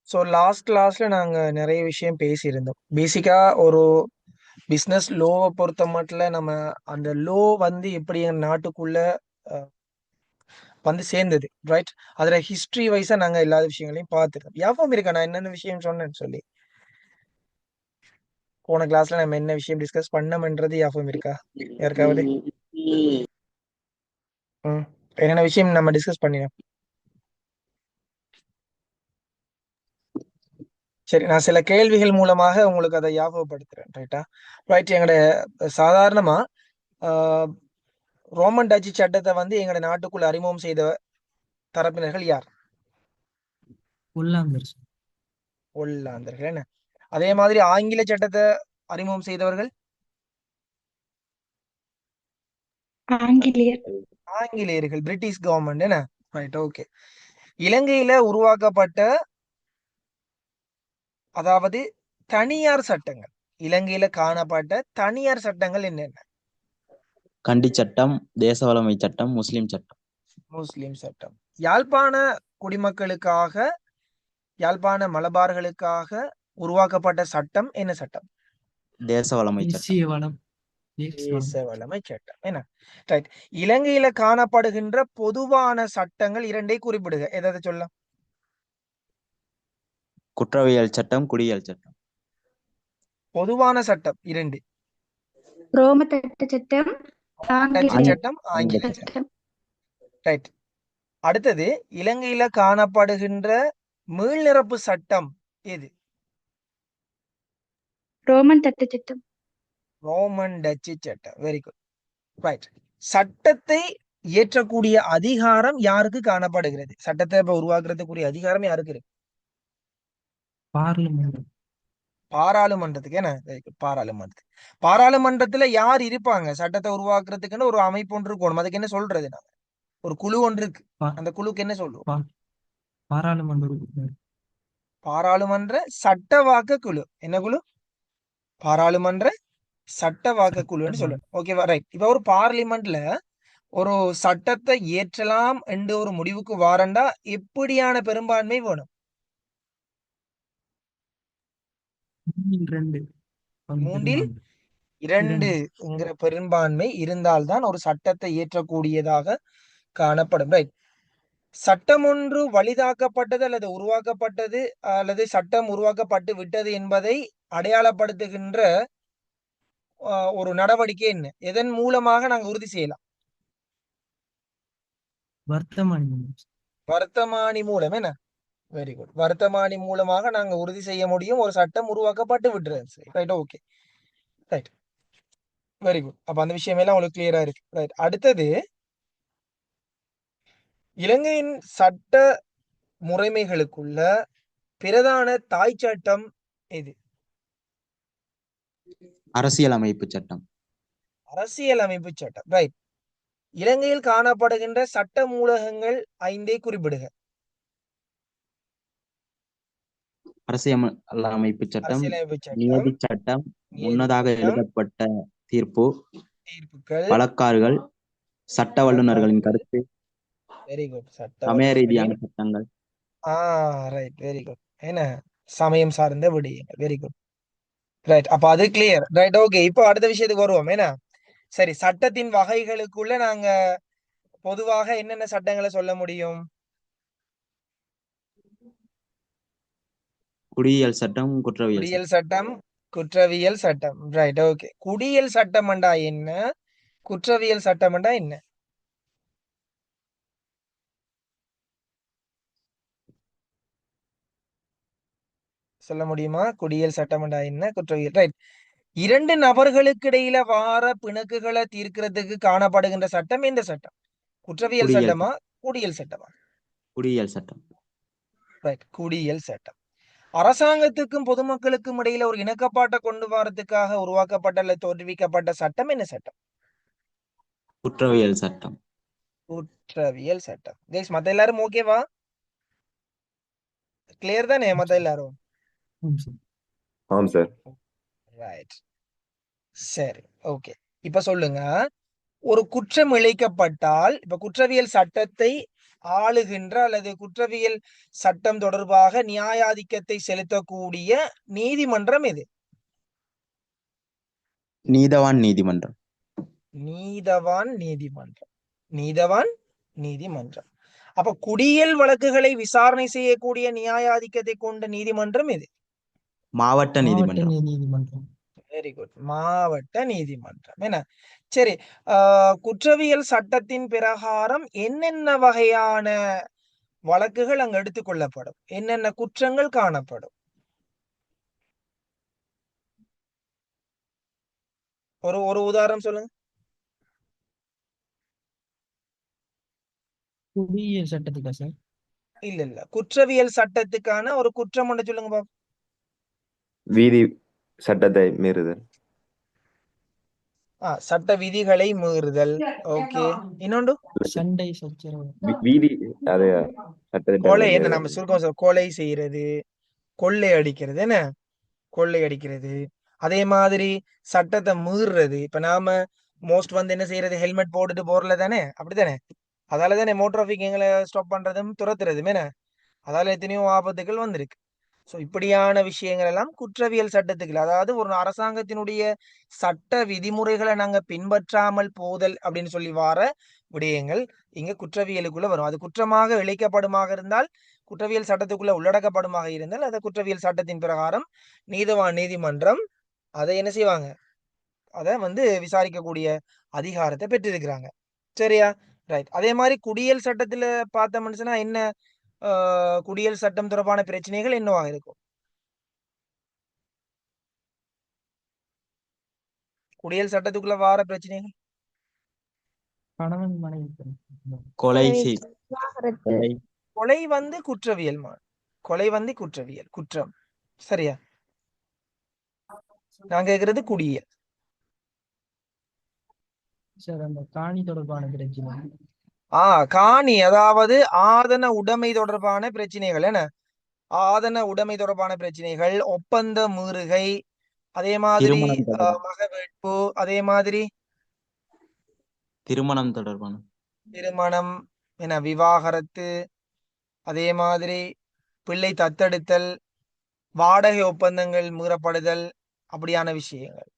So last கிளாஸ்ல நாங்க நிறைய விஷயம் பேசியிருந்தோம். பேசிக்கா ஒரு பிசினஸ் லோவை பொறுத்த மட்டும் நம்ம அந்த லோ வந்து எப்படி எங்க நாட்டுக்குள்ள அஹ், வந்து சேர்ந்தது, ரைட்? அதுல ஹிஸ்டரி வைஸா நாங்க எல்லா விஷயங்களையும் பார்த்துருக்கோம். ஞாபகம் இருக்கா நான் என்னென்ன விஷயம் சொன்னேன்னு சொல்லி? போன கிளாஸ்ல நம்ம என்ன விஷயம் டிஸ்கஸ் பண்ணோம்ன்றது ஞாபகம் இருக்கா யாருக்காவது? ம். என்னென்ன விஷயம் நம்ம டிஸ்கஸ் பண்ணினோம்? சரி, நான் சில கேள்விகள் மூலமாக உங்களுக்கு அதை ஞாபகப்படுத்துறேன், ரைட்டா? ரைட். எங்களோட சாதாரணமா ஆஹ், ரோமன் டச்சு சட்டத்தை வந்து எங்களோட நாட்டுக்குள்ள அறிமுகம் செய்த தரப்பினர்கள் யார்? உள்ளாந்தர் சார். ஒல்லாந்தர்கள். என்ன? அதே மாதிரி ஆங்கில சட்டத்தை அறிமுகம் செய்தவர்கள் ஆங்கிலேயர். ஆங்கிலேயர்கள், பிரிட்டிஷ் கவர்மெண்ட். என்ன? Right, okay. இலங்கையில உருவாக்கப்பட்ட, அதாவது தனியார் சட்டங்கள், இலங்கையில காணப்பட்ட தனியார் சட்டங்கள் என்னென்ன? கண்டி சட்டம், தேசவளமை சட்டம், முஸ்லிம் சட்டம். முஸ்லிம் சட்டம். யாழ்ப்பாண குடிமக்களுக்காக, யாழ்ப்பாண மலபார்களுக்காக உருவாக்கப்பட்ட சட்டம் என்ன சட்டம்? தேசவளமை சட்டம். தேசிய வளம். தேச வளமை சட்டம். என்ன? ரைட். இலங்கையில காணப்படுகின்ற பொதுவான சட்டங்கள் இரண்டை குறிப்பிடுக. எதை சொல்லலாம்? குற்றவியல் சட்டம், குடியியல் சட்டம். பொதுவான சட்டம் இரண்டு. ரோம தட்டு சட்டம், டச்சு ஆங்கிலேய சட்டம், ஆங்கில சட்டம். சட்டம். ரைட். அடுத்தது, இலங்கையில காணப்படுகின்ற மீள்நிரப்பு சட்டம் எது? ரோமன் தட்டு சட்டம். ரோமன் டச்சு சட்டம். Very good. ரைட். சட்டத்தை இயற்றக்கூடிய அதிகாரம் யாருக்கு காணப்படுகிறது? சட்டத்தை இப்ப உருவாக்குறதுக்குரிய அதிகாரம் யாருக்கு இருக்கு? பார்லிமெண்ட். பாராளுமன்றத்துக்கு. என்ன? Very good. பாராளுமன்றத்துக்கு. பாராளுமன்றத்துல யார் இருப்பாங்க? சட்டத்தை உருவாக்குறதுக்குன்னு ஒரு அமைப்பு ஒன்று இருக்கணும். அதுக்கு என்ன சொல்றது? நாங்க ஒரு குழு ஒன்று இருக்கு. அந்த குழுக்கு என்ன சொல்லுவோம்? பாராளுமன்ற உறுப்பினர். பாராளுமன்ற சட்டவாக்க குழு. என்ன குழு? பாராளுமன்ற சட்டவாக்க குழுன்னு சொல்லணும். ஓகேவா? ரைட். இப்ப ஒரு பார்லிமெண்ட்ல ஒரு சட்டத்தை இயற்றலாம் என்று ஒரு முடிவுக்கு வாரண்டா எப்படியான பெரும்பான்மை வேணும்? 2 மூன்றில் இரண்டுங்கிற பெரும்பான்மை இருந்தால்தான் ஒரு சட்டத்தை இயற்றக்கூடியதாக காணப்படும். ரைட். சட்டம் ஒன்று வலிதாக்கப்பட்டது அல்லது உருவாக்கப்பட்டது அல்லது சட்டம் உருவாக்கப்பட்டு விட்டது என்பதை அடையாளப்படுத்துகின்ற ஒரு நடவடிக்கை என்ன? எதன் மூலமாக நாங்க உறுதி செய்யலாம்? வர்த்தமானி மூலம். என்ன? Very good. வர்த்தமானி மூலமாக நாங்க உறுதி செய்ய முடியும் ஒரு சட்டம் உருவாக்கப்பட்டு விட்டுறது. Right, okay. Right, very good. அப்ப அந்த விஷயம் எல்லாம் உங்களுக்கு கிளியரா இருக்கு. ரைட். அடுத்தது, இலங்கையின் சட்ட முறைமைகளுக்குள்ள பிரதான தாய் சட்டம் எது? அரசியலமைப்பு சட்டம். அரசியலமைப்பு சட்டம். ரைட். இலங்கையில் காணப்படுகின்ற சட்ட மூலகங்கள் 5 குறிப்பிடுக. அரசியலமைப்பு சட்டம், அரசியலமைப்பு சட்டம், நியதி சட்டம், முன்னதாக எழுதப்பட்ட தீர்ப்பு, தீர்ப்புகள், வழக்காறுகள், சட்ட வல்லுநர்களின் கருத்து, வெரி குட், சமய ரீதியான சட்டங்கள். Right, very good. என்ன? சமயம் சார்ந்த விடயங்கள். Very good. ரைட். அப்ப அது கிளியர். Right, okay. இப்போ அடுத்த விஷயத்துக்கு வருவோம். என்ன? சரி, சட்டத்தின் வகைகளுக்குள்ள நாங்க பொதுவாக என்னென்ன சட்டங்களை சொல்ல முடியும்? குடியியல் சட்டம், குற்றவியல் குடியியல் சட்டம், குற்றவியல் சட்டம். Right, okay. குடியியல் சட்டம்ண்டா என்ன? குற்றவியல் சட்டம்ண்டா என்ன? சொல்ல முடியுமா? குடியியல் சட்டம்ண்டா என்ன, குற்றவியல்? ரைட். இரண்டு நபர்களுக்கு இடையில வார பிணக்குகளை தீர்க்கிறதுக்கு காணப்படுகின்ற சட்டம் எந்த சட்டம்? குற்றவியல் சட்டமா, குடியியல் சட்டமா? குடியியல் சட்டம். ரைட், குடியியல் சட்டம். அரசாங்கத்துக்கும் பொதுமக்களுக்கும் இடையில ஒரு இணக்கப்பாட்டை கொண்டு வரதுக்காக உருவாக்கப்பட்ட அல்லது தோற்றுவிக்கப்பட்ட சட்டம் என்ன சட்டம்? குற்றவியல் சட்டம். குற்றவியல் சட்டம். கைஸ், மத்த எல்லாரும் ஓகேவா? கிளியர் தானே மத்த எல்லாரும்? ஆம் சார். ரைட், சரி, ஓகே. இப்ப சொல்லுங்க, ஒரு குற்றம் இழைக்கப்பட்டால், இப்ப குற்றவியல் சட்டத்தை ஆளுகின்ற அல்லது குற்றவியல் சட்டம் தொடர்பாக நியாயாதிக்கத்தை செலுத்தக்கூடிய நீதிமன்றம் எது? நீதவான் நீதிமன்றம். நீதவான் நீதிமன்றம். நீதவான் நீதிமன்றம். அப்ப குடியியல் வழக்குகளை விசாரணை செய்யக்கூடிய நியாயாதிக்கத்தை கொண்ட நீதிமன்றம் எது? மாவட்ட மாவட்ட நீதிமன்றம். நீதிமன்றம். வெரி குட், மாவட்ட நீதிமன்றம். என்ன சரி, குற்றவியல் சட்டத்தின் பிரகாரம் என்னென்ன வகையான வழக்குகள் அங்க எடுத்துக்கொள்ளப்படும், என்னென்ன குற்றங்கள் காணப்படும்? ஒரு ஒரு உதாரணம் சொல்லுங்க. குடியியல் சட்டத்துக்கா சார்? இல்ல குற்றவியல் சட்டத்துக்கான ஒரு குற்றம் ஒன்று சொல்லுங்க பாப்போம். வீதி சட்டத்தை மீறுதல். சட்ட விதிகளை மீறுதல். ஓகே, இன்னொன்று சண்டை சச்சரவு. வீதி அது சட்டத்திட்ட கொலை. என்ன மீறுதல். நம்ம சுருக்கம் சொல்ல, கொலை செய்யறது, கொள்ளை அடிக்கிறது. என்ன கொள்ளை அடிக்கிறது. அதே மாதிரி சட்டத்தை மீறுறது. இப்ப நாம மோஸ்ட் வந்து என்ன செய்யறது, ஹெல்மெட் போட்டுட்டு போறல தானே, அப்படித்தானே? அதால தானே மோட்டார் டிராபிக் எங்களை ஸ்டாப் பண்றதும் துரத்துறதும். என்ன அதால எத்தனையோ ஆபத்துகள் வந்திருக்கு. ஸோ இப்படியான விஷயங்கள் எல்லாம் குற்றவியல் சட்டத்துக்கு, அதாவது ஒரு அரசாங்கத்தினுடைய சட்ட விதிமுறைகளை நாங்க பின்பற்றாமல் போதல் அப்படின்னு சொல்லி வார விடயங்கள் இங்க குற்றவியலுக்குள்ள வரும். அது குற்றமாக இழைக்கப்படுமாக இருந்தால், குற்றவியல் சட்டத்துக்குள்ள உள்ளடக்கப்படுமாக இருந்தால், அதை குற்றவியல் சட்டத்தின் பிரகாரம் நீதவான் நீதிமன்றம் அதை என்ன செய்வாங்க, அதை வந்து விசாரிக்கக்கூடிய அதிகாரத்தை பெற்றிருக்கிறாங்க. சரியா? ரைட். அதே மாதிரி குடியியல் சட்டத்துல பார்த்த மனுஷனா என்ன, குடியியல் சட்டம் தொடர்பான பிரச்சனைகள் என்னவாக இருக்கும்? குடியியல் சட்டத்துக்குள்ள வார பிரச்சனைகள் கணவன் மனைவி கொலை விவாகரத்து. கொலை கொலை வந்து குற்றவியல். கொலை வந்து குற்றவியல் குற்றம். சரியா? நான் கேட்கறது குடியியல். சார். அந்த காணி தொடர்பான பிரச்சனை. காணி, அதாவது ஆதன உடைமை தொடர்பான பிரச்சனைகள். என்ன ஆதன உடைமை தொடர்பான பிரச்சனைகள், ஒப்பந்த மீறுகை, அதே மாதிரி திருமணம் தொடர்பான மகவேட்பு, அதே மாதிரி திருமணம் தொடர்பான திருமணம், என்ன விவாகரத்து, அதே மாதிரி பிள்ளை தத்தெடுத்தல், வாடகை ஒப்பந்தங்கள் மீறப்படுதல், அப்படியான விஷயங்கள்.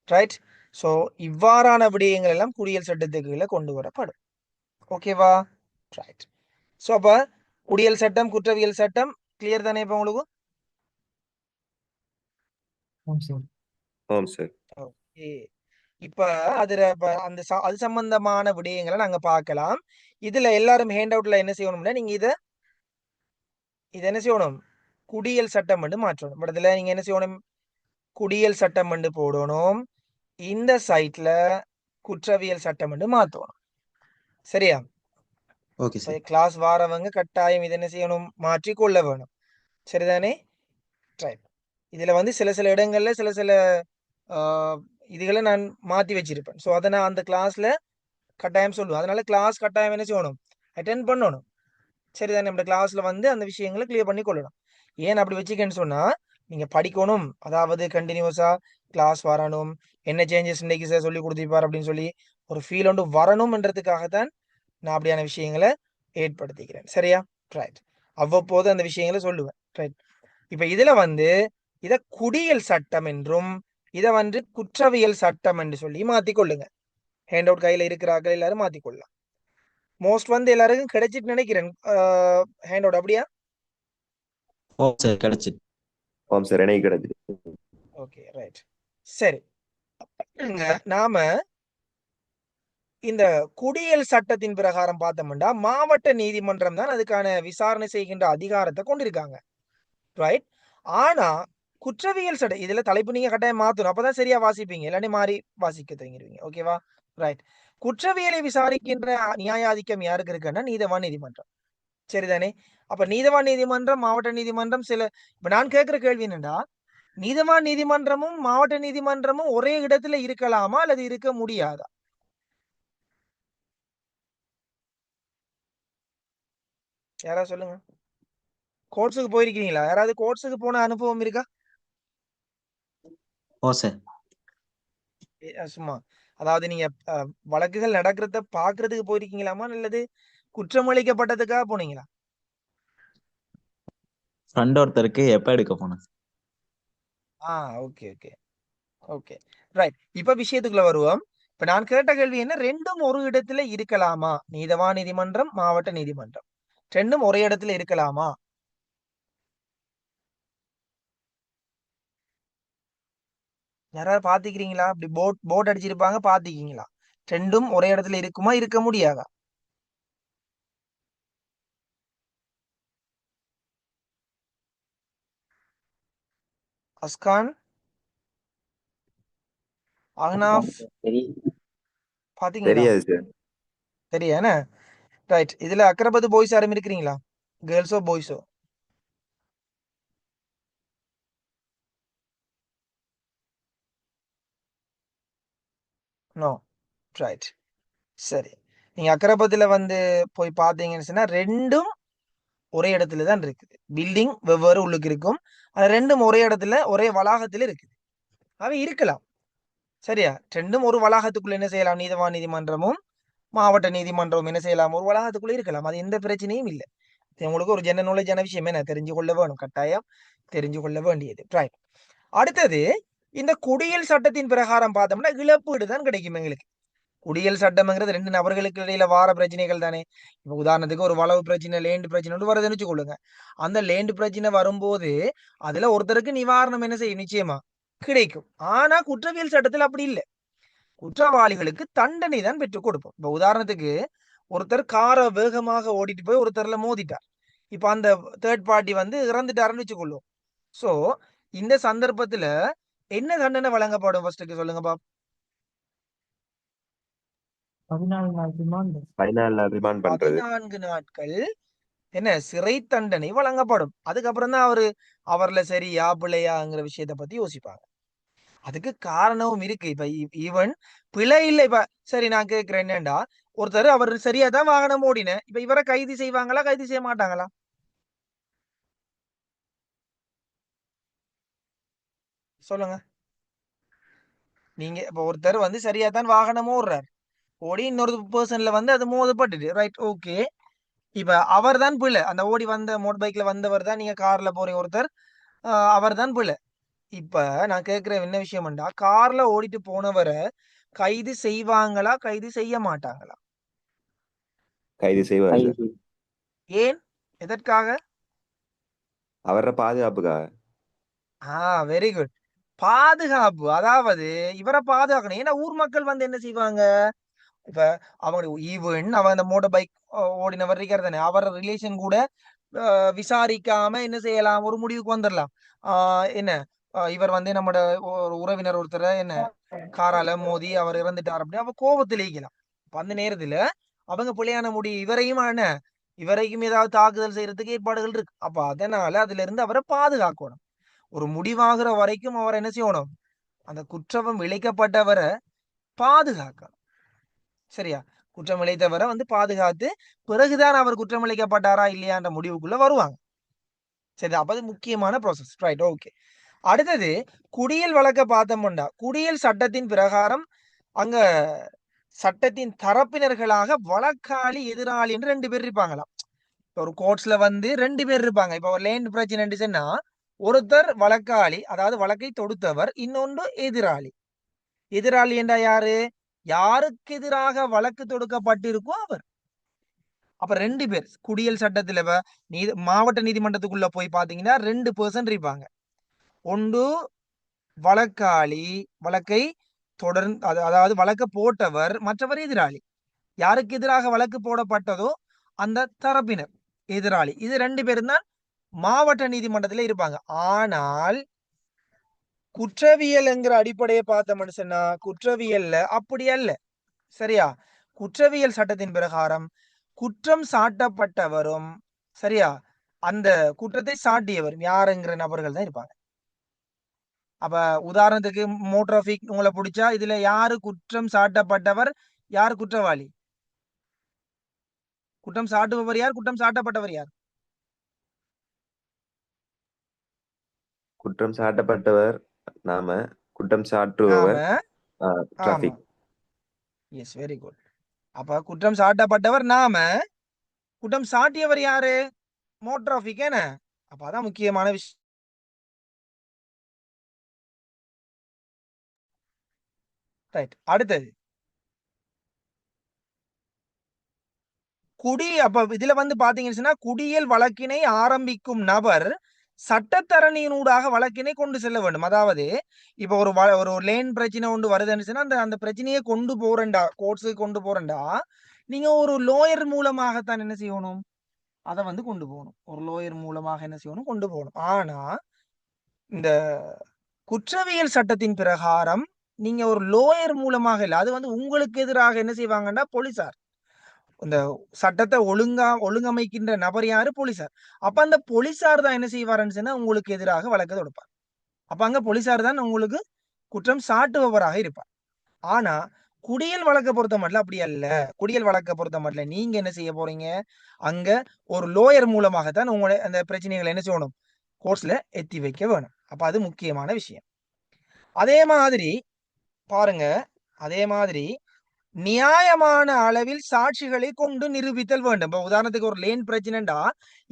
ரைட். ஸோ இவ்வாறான விடயங்கள் எல்லாம் குடியியல் சட்டத்துக்குள்ள கொண்டு வரப்படும். ஓகேவா? ரைட். ஸோ அப்ப குடியியல் சட்டம், குற்றவியல் சட்டம் கிளியர் தானே இப்ப உங்களுக்கு? ஆமாம் சார். ஆம் சார். ஓகே. இப்ப அதுல அந்த அது சம்பந்தமான விடயங்களை நாங்க பார்க்கலாம். இதுல எல்லாரும் ஹேண்ட் அவுட்ல என்ன செய்யணும்னா, நீங்க இதை என்ன செய்யணும், குடியியல் சட்டம் வந்து மாற்றணும். பட் இதுல நீங்க என்ன செய்யணும், குடியியல் சட்டம் வந்து போடணும். இந்த சைட்ல குற்றவியல் சட்டம் வந்து மாத்தணும். சரியா? Okay sir. கிளாஸ் வாரவங்க கட்டாயம் இதை என்ன செய்யணும், மாற்றி கொள்ள வேணும். சரிதானே? ரைட். இதுல வந்து சில சில இடங்கள்ல சில சில இதுகளை நான் மாத்தி வச்சிருப்பேன். ஸோ அதை நான் அந்த கிளாஸ்ல கட்டாயம் சொல்லுவேன். அதனால கிளாஸ் கட்டாயம் என்ன செய்யணும், அட்டென்ட் பண்ணணும். சரிதானே? நம்ம கிளாஸ்ல வந்து அந்த விஷயங்களை கிளியர் பண்ணி கொள்ளணும். ஏன் அப்படி வச்சுக்கன்னு சொன்னா, நீங்க படிக்கணும், அதாவது கண்டினியூஸா கிளாஸ் வரணும், என்ன சேஞ்சஸ் இன்னைக்கு சார் சொல்லி கொடுத்திருப்பார் அப்படின்னு சொல்லி ஒரு ஃபீல் ஒன்று வரணும்ன்றதுக்காகத்தான் நான் அப்படியான விஷயங்களை ஏற்படுத்திக்கிறேன். சரியா? ரைட். அவ்வப்போது அந்த விஷயங்களை சொல்லுவேன். ரைட். இப்ப இதுல வந்து இத குடியியல் சட்டம் என்றும் இதை வந்து குற்றவியல் சட்டம் என்று சொல்லி மாத்திக்கொள்ளுங்க. ஹேண்ட் அவுட் கையில இருக்கிறார்கள் எல்லாரும் மாத்திக்கொள்ளலாம். மோஸ்ட் வந்து எல்லாருக்கும் கிடைச்சிட்டு நினைக்கிறேன் ஹேண்ட் அவுட். அப்படியா? ஓ சார், கிடைச்சிட்டு. ஆம் சார், எனக்கு கிடைச்சிது. Okay, right. சரி, நாம இந்த குடியியல் சட்டத்தின் பிரகாரம் பார்த்தோம்னா மாவட்ட நீதிமன்றம் தான் அதுக்கான விசாரணை செய்கின்ற அதிகாரத்தை கொண்டிருக்காங்க. ரைட். ஆனா குற்றவியல் சட்டம் இதுல தலைப்பு நீங்க கட்டாயம் மாத்தணும், அப்பதான் சரியா வாசிப்பீங்க, இல்லாட்டி மாறி வாசிக்க தொடங்கிடுவீங்க. ஓகேவா? ரைட். குற்றவியலை விசாரிக்கின்ற நியாயாதிக்கம் யாருக்கு இருக்குன்னா நீதவான் நீதிமன்றம். சரிதானே? அப்ப நீதவான் நீதிமன்றம், மாவட்ட நீதிமன்றம் சில, இப்ப நான் கேட்கிற கேள்வி என்னன்னா, நீதவான் நீதிமன்றமும் மாவட்ட நீதிமன்றமும் ஒரே இடத்துல இருக்கலாமா அல்லது இருக்க முடியாதா? யாராவது சொல்லுங்க. கோர்ட்ஸுக்கு போயிருக்கீங்களா? யாராவது கோர்ட்ஸுக்கு போன அனுபவம் இருக்கா? ஓ சார். சும்மா, அதாவது நீங்க வழக்குகள் நடக்கிறத பாக்குறதுக்கு போயிருக்கீங்களாமா அல்லது குற்றம் இழைக்கப்பட்டதுக்காக போனீங்களா? ஃப்ரெண்ட் ஒருத்தருக்கு எப்ப எடுக்க போனேன். Okay okay okay right. இப்ப விஷயத்துக்குள்ள வருவோம். இப்ப நான் கேட்ட கேள்வி என்ன, ரெண்டும் ஒரு இடத்துல இருக்கலாமா? நீதவான் நீதிமன்றம், மாவட்ட நீதிமன்றம் ரெண்டும் ஒரே இடத்துல இருக்கலாமா? யாராவது பாத்துக்கிறீங்களா? அப்படி போட் அடிச்சிருப்பாங்க, பாத்துக்கீங்களா? ரெண்டும் ஒரே இடத்துல இருக்குமா, இருக்க முடியாதா? அஸ்கான், அஹ்னாஃப், பாத்தீங்களா? தெரியாது சார். தெரியா? ரைட். இதுல அக்கரபத்து பாய்ஸ் யாரும் இருக்கிறீங்களா? கேர்ள்ஸோ பாய்ஸோ? நோ. ரைட். சரி. நீங்க அக்கரபத்துல வந்து போய் பாத்தீங்கன்னு சொன்னா ரெண்டும் ஒரே இடத்துல தான் இருக்குது. பில்டிங் வெவ்வேறு உள்ளுக்கு இருக்கும். அது ரெண்டும் ஒரே இடத்துல ஒரே வளாகத்துல இருக்குது. அவை இருக்கலாம். சரியா? ரெண்டும் ஒரு வளாகத்துக்குள்ள என்ன செய்யலாம்? நீதவான் நீதிமன்றமும் மாவட்ட நீதிமன்றமும் என்ன செய்யலாம்? ஒரு வளாகத்துக்குள்ள இருக்கலாம். அது எந்த பிரச்சனையும் இல்லை. உங்களுக்கு ஒரு ஜெனரல் நாலேஜான விஷயம் என்ன தெரிஞ்சு கொள்ள வேணும், கட்டாயம் தெரிஞ்சு கொள்ள வேண்டியது. ரைட். அடுத்தது, இந்த குடியல் சட்டத்தின் பிரகாரம் பார்த்தோம்னா இழப்பீடு தான் கிடைக்கும் எங்களுக்கு. குடியல் சட்டம்ங்கிறது ரெண்டு நபர்களுக்கு இடையில வார பிரச்சனைகள் தானே. இப்ப உதாரணத்துக்கு ஒரு வளவு பிரச்சனை, லேண்ட் பிரச்சனை வருதுன்னு வச்சுக்கொள்ளுங்க. அந்த லேண்ட் பிரச்சனை வரும்போது அதுல ஒருத்தருக்கு நிவாரணம் என்ன செய்யும், நிச்சயமா கிடைக்கும். ஆனா குற்றவியல் சட்டத்தில் அப்படி இல்லை. குற்றவாளிகளுக்கு தண்டனை தான் பெற்றுக் கொடுப்போம். இப்ப உதாரணத்துக்கு ஒருத்தர் காரை வேகமாக ஓடிட்டு போய் ஒருத்தர்ல மோதிட்டார். இப்ப அந்த தேர்ட் பார்ட்டி வந்து இறந்துட்டாருன்னு வச்சுக்கொள்ளும். சோ இந்த சந்தர்ப்பத்துல என்ன தண்டனை வழங்கப்படும்? ஃபர்ஸ்ட்டுக்கு சொல்லுங்க பாப். 14 நாள் ரிமாண்ட். 14 நாள் ரிமாண்ட் பண்றது. 14 நாட்கள் என்ன சிறை தண்டனை வழங்கப்படும். அதுக்கப்புறம் தான் அவர்ல சரியா பிழையாங்கிற விஷயத்த பத்தி யோசிப்பாங்க. அதுக்கு காரணமும் இருக்கு. இப்ப ஈவன் பிழை இல்லை. இப்ப சரி, நான் கேட்கிறேன் என்னண்டா, ஒருத்தர் அவர் சரியா தான் வாகனம் ஓடின, இப்ப இவரை கைது செய்வாங்களா, கைது செய்ய மாட்டாங்களா? சொல்லுங்க. நீங்க இப்ப ஒருத்தர் வந்து சரியா தான் வாகனம் ஓடுறார், ஓடி இன்னொரு பர்சன்ல வந்து அது மோதப்பட்டுட்டு, ரைட், ஓகே. இப்ப அவர் தான் பிள்ளை, அந்த ஓடி வந்த மோட்டர் பைக்ல வந்தவர் தான், நீங்க கார்ல போறீங்க ஒருத்தர், அவர் தான் பிள்ளை. இப்ப நான் கேட்கிற என்ன விஷயம்டா, கார்ல ஓடிட்டு போனவரை கைது செய்வாங்களா, கைது செய்ய மாட்டாங்களா? கைது செய்வார் சார். ஏன், எதற்காக? அவர பாதுகாப்புக்காக. Very good. பாதுகாப்பு, அதாவது இவரை பாதுகாக்கணும். ஏன்னா ஊர் மக்கள் வந்து என்ன செய்வாங்க, இப்ப அவங்க ஈவன் அவன் அந்த மோட்டர் பைக் ஓடினவர் இருக்காரு தானே, அவர் ரிலேஷன் கூட விசாரிக்காம என்ன செய்யலாம், ஒரு முடிவுக்கு வந்துடலாம். என்ன இவர் வந்து நம்மட ஒரு உறவினர் ஒருத்தர் என்ன காரால மோதி அவர் இறந்துட்டார் அப்படி அவ கோபத்தில் ஈக்கலாம். அந்த நேரத்துல அவங்க பிள்ளையான இவரையும் என்ன, இவரைக்கும் ஏதாவது தாக்குதல் செய்யறதுக்கு ஏற்பாடுகள் இருக்கு. அப்ப அதனால அதுல இருந்து அவரை பாதுகாக்கணும். ஒரு முடிவாகிற வரைக்கும் அவர் என்ன செய்யணும், அந்த குற்றம் இழைக்கப்பட்டவரை பாதுகாக்கணும். சரியா? குற்றம் இழைத்தவரை வந்து பாதுகாத்து பிறகுதான் அவர் குற்றம் இழைக்கப்பட்டாரா இல்லையான்ற முடிவுக்குள்ள வருவாங்க. சரி, அப்ப அது முக்கியமான ப்ராசஸ். Right, okay. அடுத்தது, குடியல் வழக்க பார்த்தோம்னா குடியல் சட்டத்தின் பிரகாரம் அங்க சட்டத்தின் தரப்பினர்களாக வழக்காளி, எதிராளி என்று 2 பேர் இருப்பாங்களாம். ஒரு கோர்ட்ஸ்ல வந்து 2 பேர் இருப்பாங்க. இப்ப ஒரு லேண்ட் பிரச்சனை சொன்னா ஒருத்தர் வழக்காளி, அதாவது வழக்கை தொடுத்தவர், இன்னொன்று எதிராளி. எதிராளி என்றா யாரு, யாருக்கு எதிராக வழக்கு தொடுக்கப்பட்டிருக்கோ அவர். அப்ப 2 பேர் குடியல் சட்டத்துல மாவட்ட நீதிமன்றத்துக்குள்ள போய் பாத்தீங்கன்னா 2 பர்சன் இருப்பாங்க. ஒன்று வழக்காளி, வழக்கை தொடர்ந்து அதாவது வழக்க போட்டவர், மற்றவர் எதிராளி. யாருக்கு எதிராக வழக்கு போடப்பட்டதோ அந்த தரப்பினர் எதிராளி. இது 2 பேரும் தான் மாவட்ட நீதிமன்றத்துல இருப்பாங்க. ஆனால் குற்றவியல் என்கிற அடிப்படையை பார்த்த மனுஷனா, குற்றவியல்ல அப்படி அல்ல. சரியா? குற்றவியல் சட்டத்தின் பிரகாரம் குற்றம் சாட்டப்பட்டவரும், சரியா, அந்த குற்றத்தை சாட்டியவரும் யாருங்கிற நபர்கள் தான் இருப்பாங்க. அப்ப உதாரணத்துக்கு மோட்டார் டிராபிக் உங்களை பிடிச்சா இதுல யாரு குற்றம் சாட்டப்பட்டவர், யார் குற்றவாளி? குற்றம் சாட்டுபவர் யார், குற்றம் சாட்டப்பட்டவர் யார்? குற்றம் சாட்டப்பட்டவர் நாம, குற்றம் நாம. சாட்டுபவர் ஆமா, டிராபிக். S, very good. அப்ப குற்றம் சாட்டப்பட்டவர் நாம, குற்றம் சாட்டியவர் யாரு? மோட்டார் டிராபிக் என்ன? அப்ப அதான் முக்கியமான விஷயம். ரைட், அடுத்தது அப்ப இதுல வந்து பாத்தீங்கன்னா குடியியல் வழக்கினை ஆரம்பிக்கும் நபர் சட்டத்தரணியினூடாக வழக்கினை கொண்டு செல்ல வேண்டும். அதாவது இப்ப ஒரு லேன் பிரச்சனை ஒன்று வருதுன்னு சொன்னா அந்த பிரச்சனையை கொண்டு போறேன்டா, கோர்ட்ஸுக்கு கொண்டு போறேன்டா, நீங்க ஒரு லோயர் மூலமாகத்தான் என்ன செய்யணும், அதை வந்து கொண்டு போகணும். ஒரு லோயர் மூலமாக என்ன செய்யணும், கொண்டு போகணும். ஆனா இந்த குற்றவியல் சட்டத்தின் பிரகாரம் நீங்க ஒரு லோயர் மூலமாக இல்லை, அது வந்து உங்களுக்கு எதிராக என்ன செய்வாங்கன்னா போலீசார். இந்த சட்டத்தை ஒழுங்கமைக்கின்ற நபர் யாரு? போலீசார். அப்ப அந்த போலீசார் தான் என்ன செய்வாருன்னு சொன்னா உங்களுக்கு எதிராக வழக்கு தொடுப்பார். அப்ப அங்க போலீசார் தான் உங்களுக்கு குற்றம் சாட்டுபவராக இருப்பார். ஆனா குடியல் வழக்கை பொறுத்த மட்டும் அப்படி அல்ல. குடியல் வழக்கை பொறுத்த மட்டும் நீங்க என்ன செய்ய போறீங்க, அங்க ஒரு லோயர் மூலமாகத்தான் உங்களை அந்த பிரச்சனைகளை என்ன செய்யணும், கோர்ட்ஸ்ல எத்தி வைக்க வேணும். அப்ப அது முக்கியமான விஷயம். அதே மாதிரி பாருங்க, அதே மாதிரி நியாயமான அளவில் சாட்சிகளை கொண்டு நிரூபித்தல் வேண்டும். இப்ப உதாரணத்துக்கு ஒரு லேன் பிரச்சனைடா,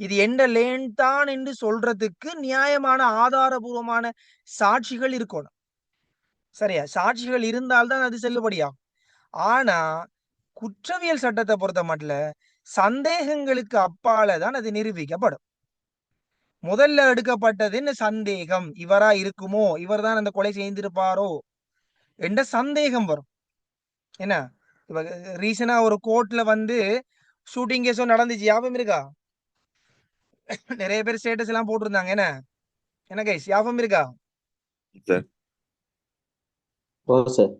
இது எந்த லேன் தான் என்று சொல்றதுக்கு நியாயமான ஆதாரபூர்வமான சாட்சிகள் இருக்கணும். சரியா? சாட்சிகள் இருந்தால்தான் அது செல்லுபடியாகும். ஆனா குற்றவியல் சட்டத்தை பொறுத்த மட்டும் சந்தேகங்களுக்கு அப்பால தான் அது நிரூபிக்கப்படும். முதல்ல எடுக்கப்பட்டது என்ன? சந்தேகம். இவரா இருக்குமோ, இவர் தான் அந்த கொலை செய்திருப்பாரோ என்ற சந்தேகம் வரும். என்ன இப்ப ரீசனா ஒரு கோர்ட்ல வந்து ஷூட்டிங் கேஸும் நடந்துச்சு, ஞாபகம் இருக்கா? நிறைய பேர் ஸ்டேட்டஸ் எல்லாம் போட்டிருந்தாங்க. என்ன கைஸ், ஞாபகம் இருக்கா? சார் ஓ சார்.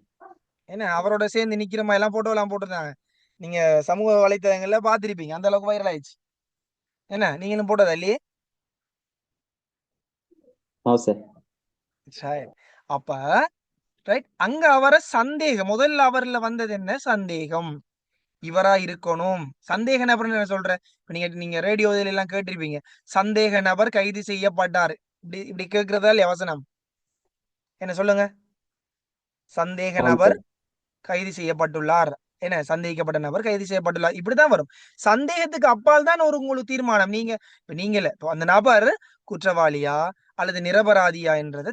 என்ன அவரோட சேர்ந்து நிக்கிற மாதிரி எல்லாம் போட்டோ எல்லாம் போட்டிருந்தாங்க. நீங்க சமூக வலைத்தளங்கள்ல பாத்திருப்பீங்க, அந்த அளவுக்கு வைரல் ஆயிடுச்சு. என்ன நீங்களும் போட்டதா இல்லையே? ஓ சார். சரி, அப்ப ரைட், அங்க அவரை சந்தேகம், முதல்ல அவர்ல வந்தது என்ன? சந்தேகம். இவரா இருக்கணும். சந்தேக நபர் என்ன சொல்றேன், நீங்க ரேடியோ எல்லாம் கேட்டிருப்பீங்க, சந்தேக நபர் கைது செய்யப்பட்டார். இப்படி இப்படி கேட்கிறதா இல்லையா வசனம்? என்ன சொல்லுங்க, சந்தேக நபர் கைது செய்யப்பட்டுள்ளார், என்ன சந்தேகிக்கப்பட்ட நபர் கைது செய்யப்பட்டுள்ளார், இப்படிதான் வரும். சந்தேகத்துக்கு அப்பால் தான் ஒரு உங்களுக்கு தீர்மானம். நீங்கள அந்த நபர் குற்றவாளியா அல்லது நிரபராதியா என்றதை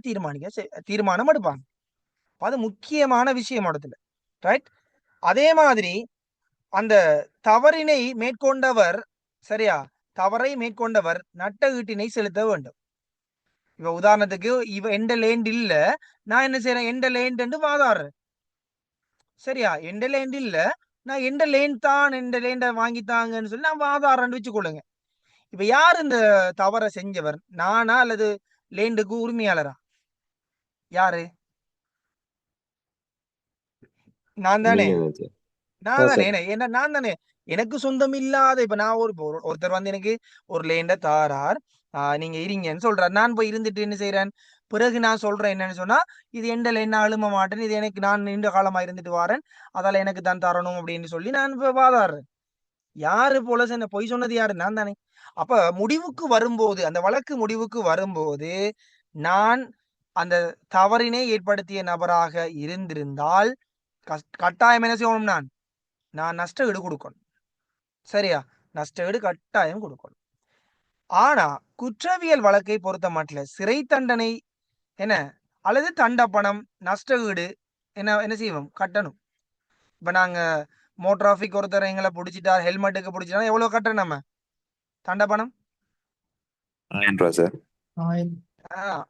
தீர்மானம் எடுப்பாங்க. அது முக்கியமான விஷயம் இடத்துல. ரைட், அதே மாதிரி அந்த தவறினை மேற்கொண்டவர், சரியா, தவறை மேற்கொண்டவர் நட்ட ஈட்டினை செலுத்த வேண்டும். இப்ப உதாரணத்துக்கு இவ எந்த லேண்ட் இல்ல, நான் என்ன செய்யறேன், எந்த லேண்ட் என்று வாதாடுறேன். சரியா, எந்த லேண்ட் இல்ல, நான் எந்த லேண்ட் தான், எந்த லேண்ட வாங்கித்தாங்கன்னு சொல்லி நான் வாதாடுறேன்னு வச்சுக்கொள்ளுங்க. இப்ப யார் இந்த தவறை செஞ்சவர், நானா அல்லது லேண்டுக்கு உரிமையாளரா? யாரு? நான் தானே. நீங்க தான் சார். நான் தானே. என்ன நான் தானே. எனக்கு சொந்தம் இல்லாத, இப்ப நான் ஒருத்தர் வந்து எனக்கு ஒரு லேண்ட தாரார், நீங்க இருங்கன்னு சொல்றாரு. நான் போய் இருந்துட்டு என்ன செய்யறேன், பிறகு நான் சொல்றேன் என்னன்னு சொன்னா, இது எந்த லேண்ட் அழும மாட்டேன், இது எனக்கு நான் நீண்ட காலமா இருந்துட்டு வாரேன், அதால எனக்கு தான் தரணும் அப்படின்னு சொல்லி நான் இப்ப வாதாடுறேன். யாரு போல என்ன பொய் சொன்னது யாரு? நான் தானே. அப்ப முடிவுக்கு வரும்போது, அந்த வழக்கு முடிவுக்கு வரும்போது, நான் அந்த தவறினை ஏற்படுத்திய நபராக இருந்திருந்தால் கட்டாயம் என்ன செய்யணும், நான் நஷ்ட ஈடு கொடுக்கணும். சரியா, நஷ்ட ஈடு கட்டாயம் கொடுக்கணும். ஆனா குற்றவியல் வழக்கை பொறுத்த மட்டும் சிறை தண்டனை என்ன அல்லது தண்டப்பணம், நஷ்ட ஈடு என்ன செய்வோம், கட்டணும். இப்ப நாங்க மோட்டார் டிராபிக் ஒருத்தர் எங்களை பிடிச்சிட்டா, ஹெல்மெட்டுக்கு பிடிச்சிட்டா எவ்வளவு கட்டுறோம் நம்ம தண்டப்பணம்? 1000 ரூபா சார்.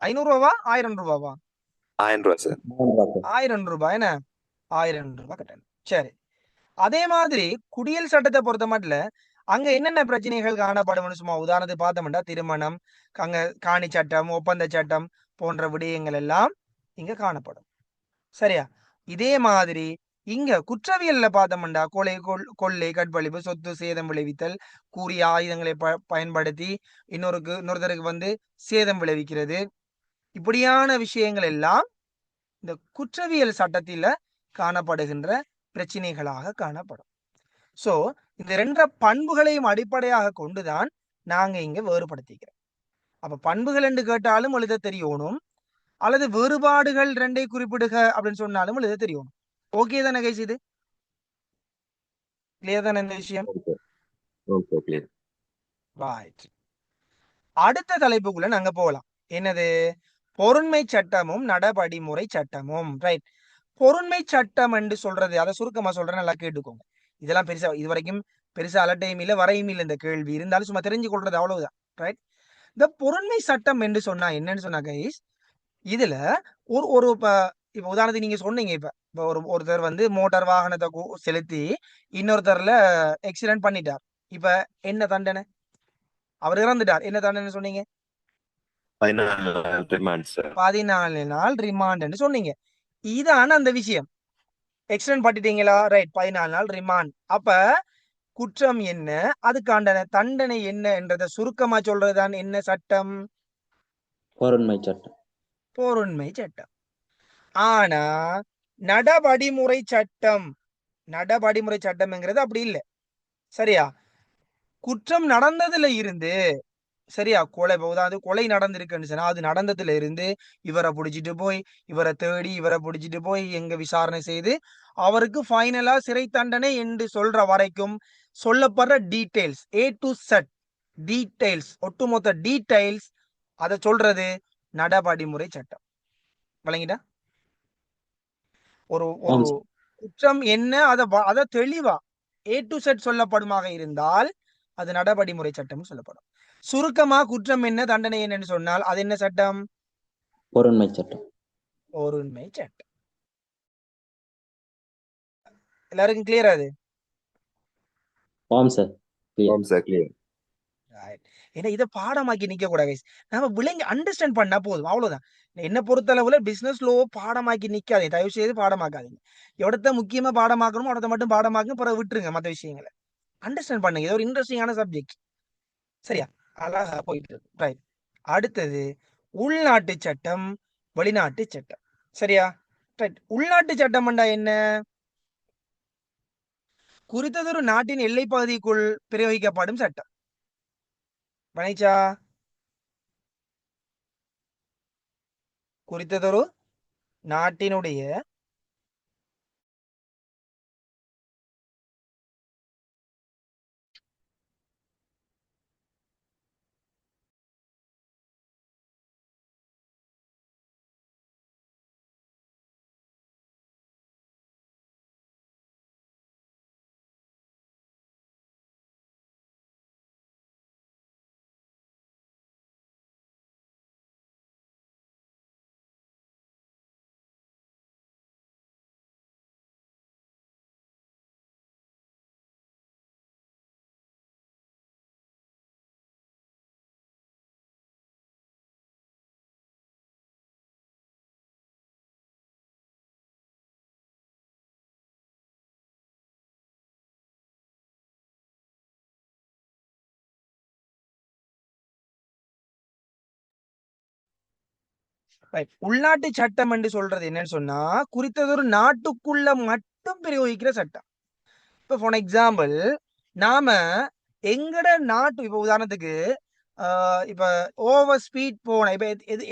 500 ரூபாவா 1000 ரூபாவா? 1000 ரூபா சார். 1000 ரூபாய். என்ன 1000 ரூபாய் கட்டணும். சரி, அதே மாதிரி குடியல் சட்டத்தை பொறுத்த மட்டும் அங்க என்னென்ன பிரச்சனைகள் காணப்படும், சும்மா உதாரணத்துக்கு பார்த்தோம்னா திருமணம், அங்க காணி சட்டம், ஒப்பந்த சட்டம் போன்ற விடயங்கள் எல்லாம் இங்க காணப்படும். சரியா, இதே மாதிரி இங்க குற்றவியல்ல பார்த்தோம்னா கொள்ளை, கற்பழிப்பு, சொத்து சேதம் விளைவித்தல், கூறிய ஆயுதங்களை பயன்படுத்தி இன்னொருத்தருக்கு வந்து சேதம் விளைவிக்கிறது, இப்படியான விஷயங்கள் எல்லாம் இந்த குற்றவியல் சட்டத்தில காணப்படுகின்ற பிரச்சனைகளாக காணப்படும். சோ இந்த 2 பண்புகளையும் அடிப்படையாக கொண்டுதான் நாங்க இங்க வேறுபடுத்திக்கிறோம். அப்ப பண்புகள் என்று கேட்டாலும் எழுத தெரியணும், அல்லது வேறுபாடுகள் 2ஐ குறிப்பிடுக அப்படின்னு சொன்னாலும் எழுத தெரியணும். ஓகே தானே கைஸ்? இது கிளியர் தானே இந்த விஷயம்? ஓகே. கிளியர். ரைட். அடுத்த தலைப்புக்குள்ள நாங்க போகலாம். என்னது? பொருண்மை சட்டமும் நடபடிமுறை சட்டமும். ரைட். பொருண்மை சட்டம் என்று சொல்றது, அதை சுருக்கமா சொல்றேன், நல்லா கேட்டுக்கோங்க. இதெல்லாம் பெருசா இது வரைக்கும் பெருசா அலட்டையும் இல்லை, வரையும் இல்லை இந்த கேள்வி. இருந்தாலும் சும்மா தெரிஞ்சு கொள்றது அவ்வளவுதான். ரைட். இந்த பொருண்மை சட்டம் என்று சொன்னா என்னன்னு சொன்னா கைஸ், இதுல ஒரு ஒரு இப்ப உதாரணத்துக்கு நீங்க சொன்னீங்க, இப்ப ஒருத்தர் வந்து மோட்டார் வாகனத்தை செலுத்தி இன்னொருத்தர்ல ஆக்சிடென்ட் பண்ணிட்டார். இப்ப என்ன தண்டனை? அவர் இறந்துட்டார். என்ன தண்டனை சொன்னீங்க? 14 நாள் ரிமாண்ட் சார். 14 நாள் ரிமாண்ட் சொன்னீங்க. இதான அந்த விஷயம். எக்ஸ்டெண்ட் பண்ணிட்டீங்களா? ரைட். 14 நாள் ரிமாண்ட். அப்ப குற்றம் என்ன, அதுக்கான தண்டனை என்ன என்றதை சுருக்கமா சொல்றதுதான் என்ன சட்டம்? பொருண்மை சட்டம். பொருண்மை சட்டம். ஆனா நடபடிமுறை சட்டம், நடபடிமுறை சட்டம்ங்கிறது அப்படி இல்லை. சரியா? குற்றம் நடந்ததுல இருந்து, சரியா, கொலை கொலை நடந்திருக்குன்னு சொன்னா அது நடந்ததுல இருந்து இவரை பிடிச்சிட்டு போய் இவரை தேடி இவரை பிடிச்சிட்டு போய் எங்க விசாரணை செய்து அவருக்கு ஃபைனலா சிறை தண்டனை என்று சொல்ற வரைக்கும் சொல்லப்படுற details, A to Z details, ஒட்டுமொத்த டீடைல்ஸ், அதை சொல்றது நடபடிமுறை சட்டம். வழங்கிட்டா? ஒரு ஒரு குற்றம் என்ன அதை தெளிவா A to Z சொல்லப்படுமாக இருந்தால் அது நடபடிமுறை சட்டம் சொல்லப்படும். சுருக்கமா குற்றம் என்ன தண்டனை என்னன்னு சொன்னால் அது என்ன சட்டம்? பொருண்மை சட்டம். பொருண்மை சட்டம். எல்லாருக்கும் கிளியர்? அது ஆம் சார். ஆம் சார், கிளியர். ஏன்னா இதை பாடமாக்கி நிக்க கூடாது. நம்ம விளங்கி அண்டர்ஸ்டாண்ட் பண்ணா போதும், அவ்வளவுதான். என்ன பொறுத்தளவுல பிசினஸ் லோ பாடமாக்கி நிக்காதீங்க, தயவு செய்து பாடமாக்காதீங்க. எவ்வளத்த முக்கியமா பாடமாக்கணுமோ அவடத்த மட்டும் பாடமாக்குங்க, பிறகு விட்டுருங்க மற்ற விஷயங்களை. அண்டர்ஸ்டாண்ட் பண்ணுங்க. இது ஒரு இன்ட்ரெஸ்டிங்கான சப்ஜெக்ட். சரியா? அழகா போயிட்டு இருக்கு. ரைட். அடுத்தது உள்நாட்டு சட்டம், வெளிநாட்டு சட்டம். சரியா? ரைட். உள்நாட்டு சட்டம்டா என்ன? குறித்ததொரு நாட்டின் எல்லை பகுதிக்குள் பிரயோகிக்கப்படும் சட்டம். வணிச்சா? குறித்ததொரு நாட்டினுடைய உள்நாட்டு சட்டம் என்று சொல்றது என்னன்னு சொன்னா குறித்ததொரு நாட்டுக்குள்ள மட்டும் பிரயோகிக்கிற சட்டம். இப்ப ஃபார் எக்ஸாம்பிள் நாம எங்கட நாட்டு, இப்ப உதாரணத்துக்கு இப்ப ஓவர் ஸ்பீட் போன, இப்ப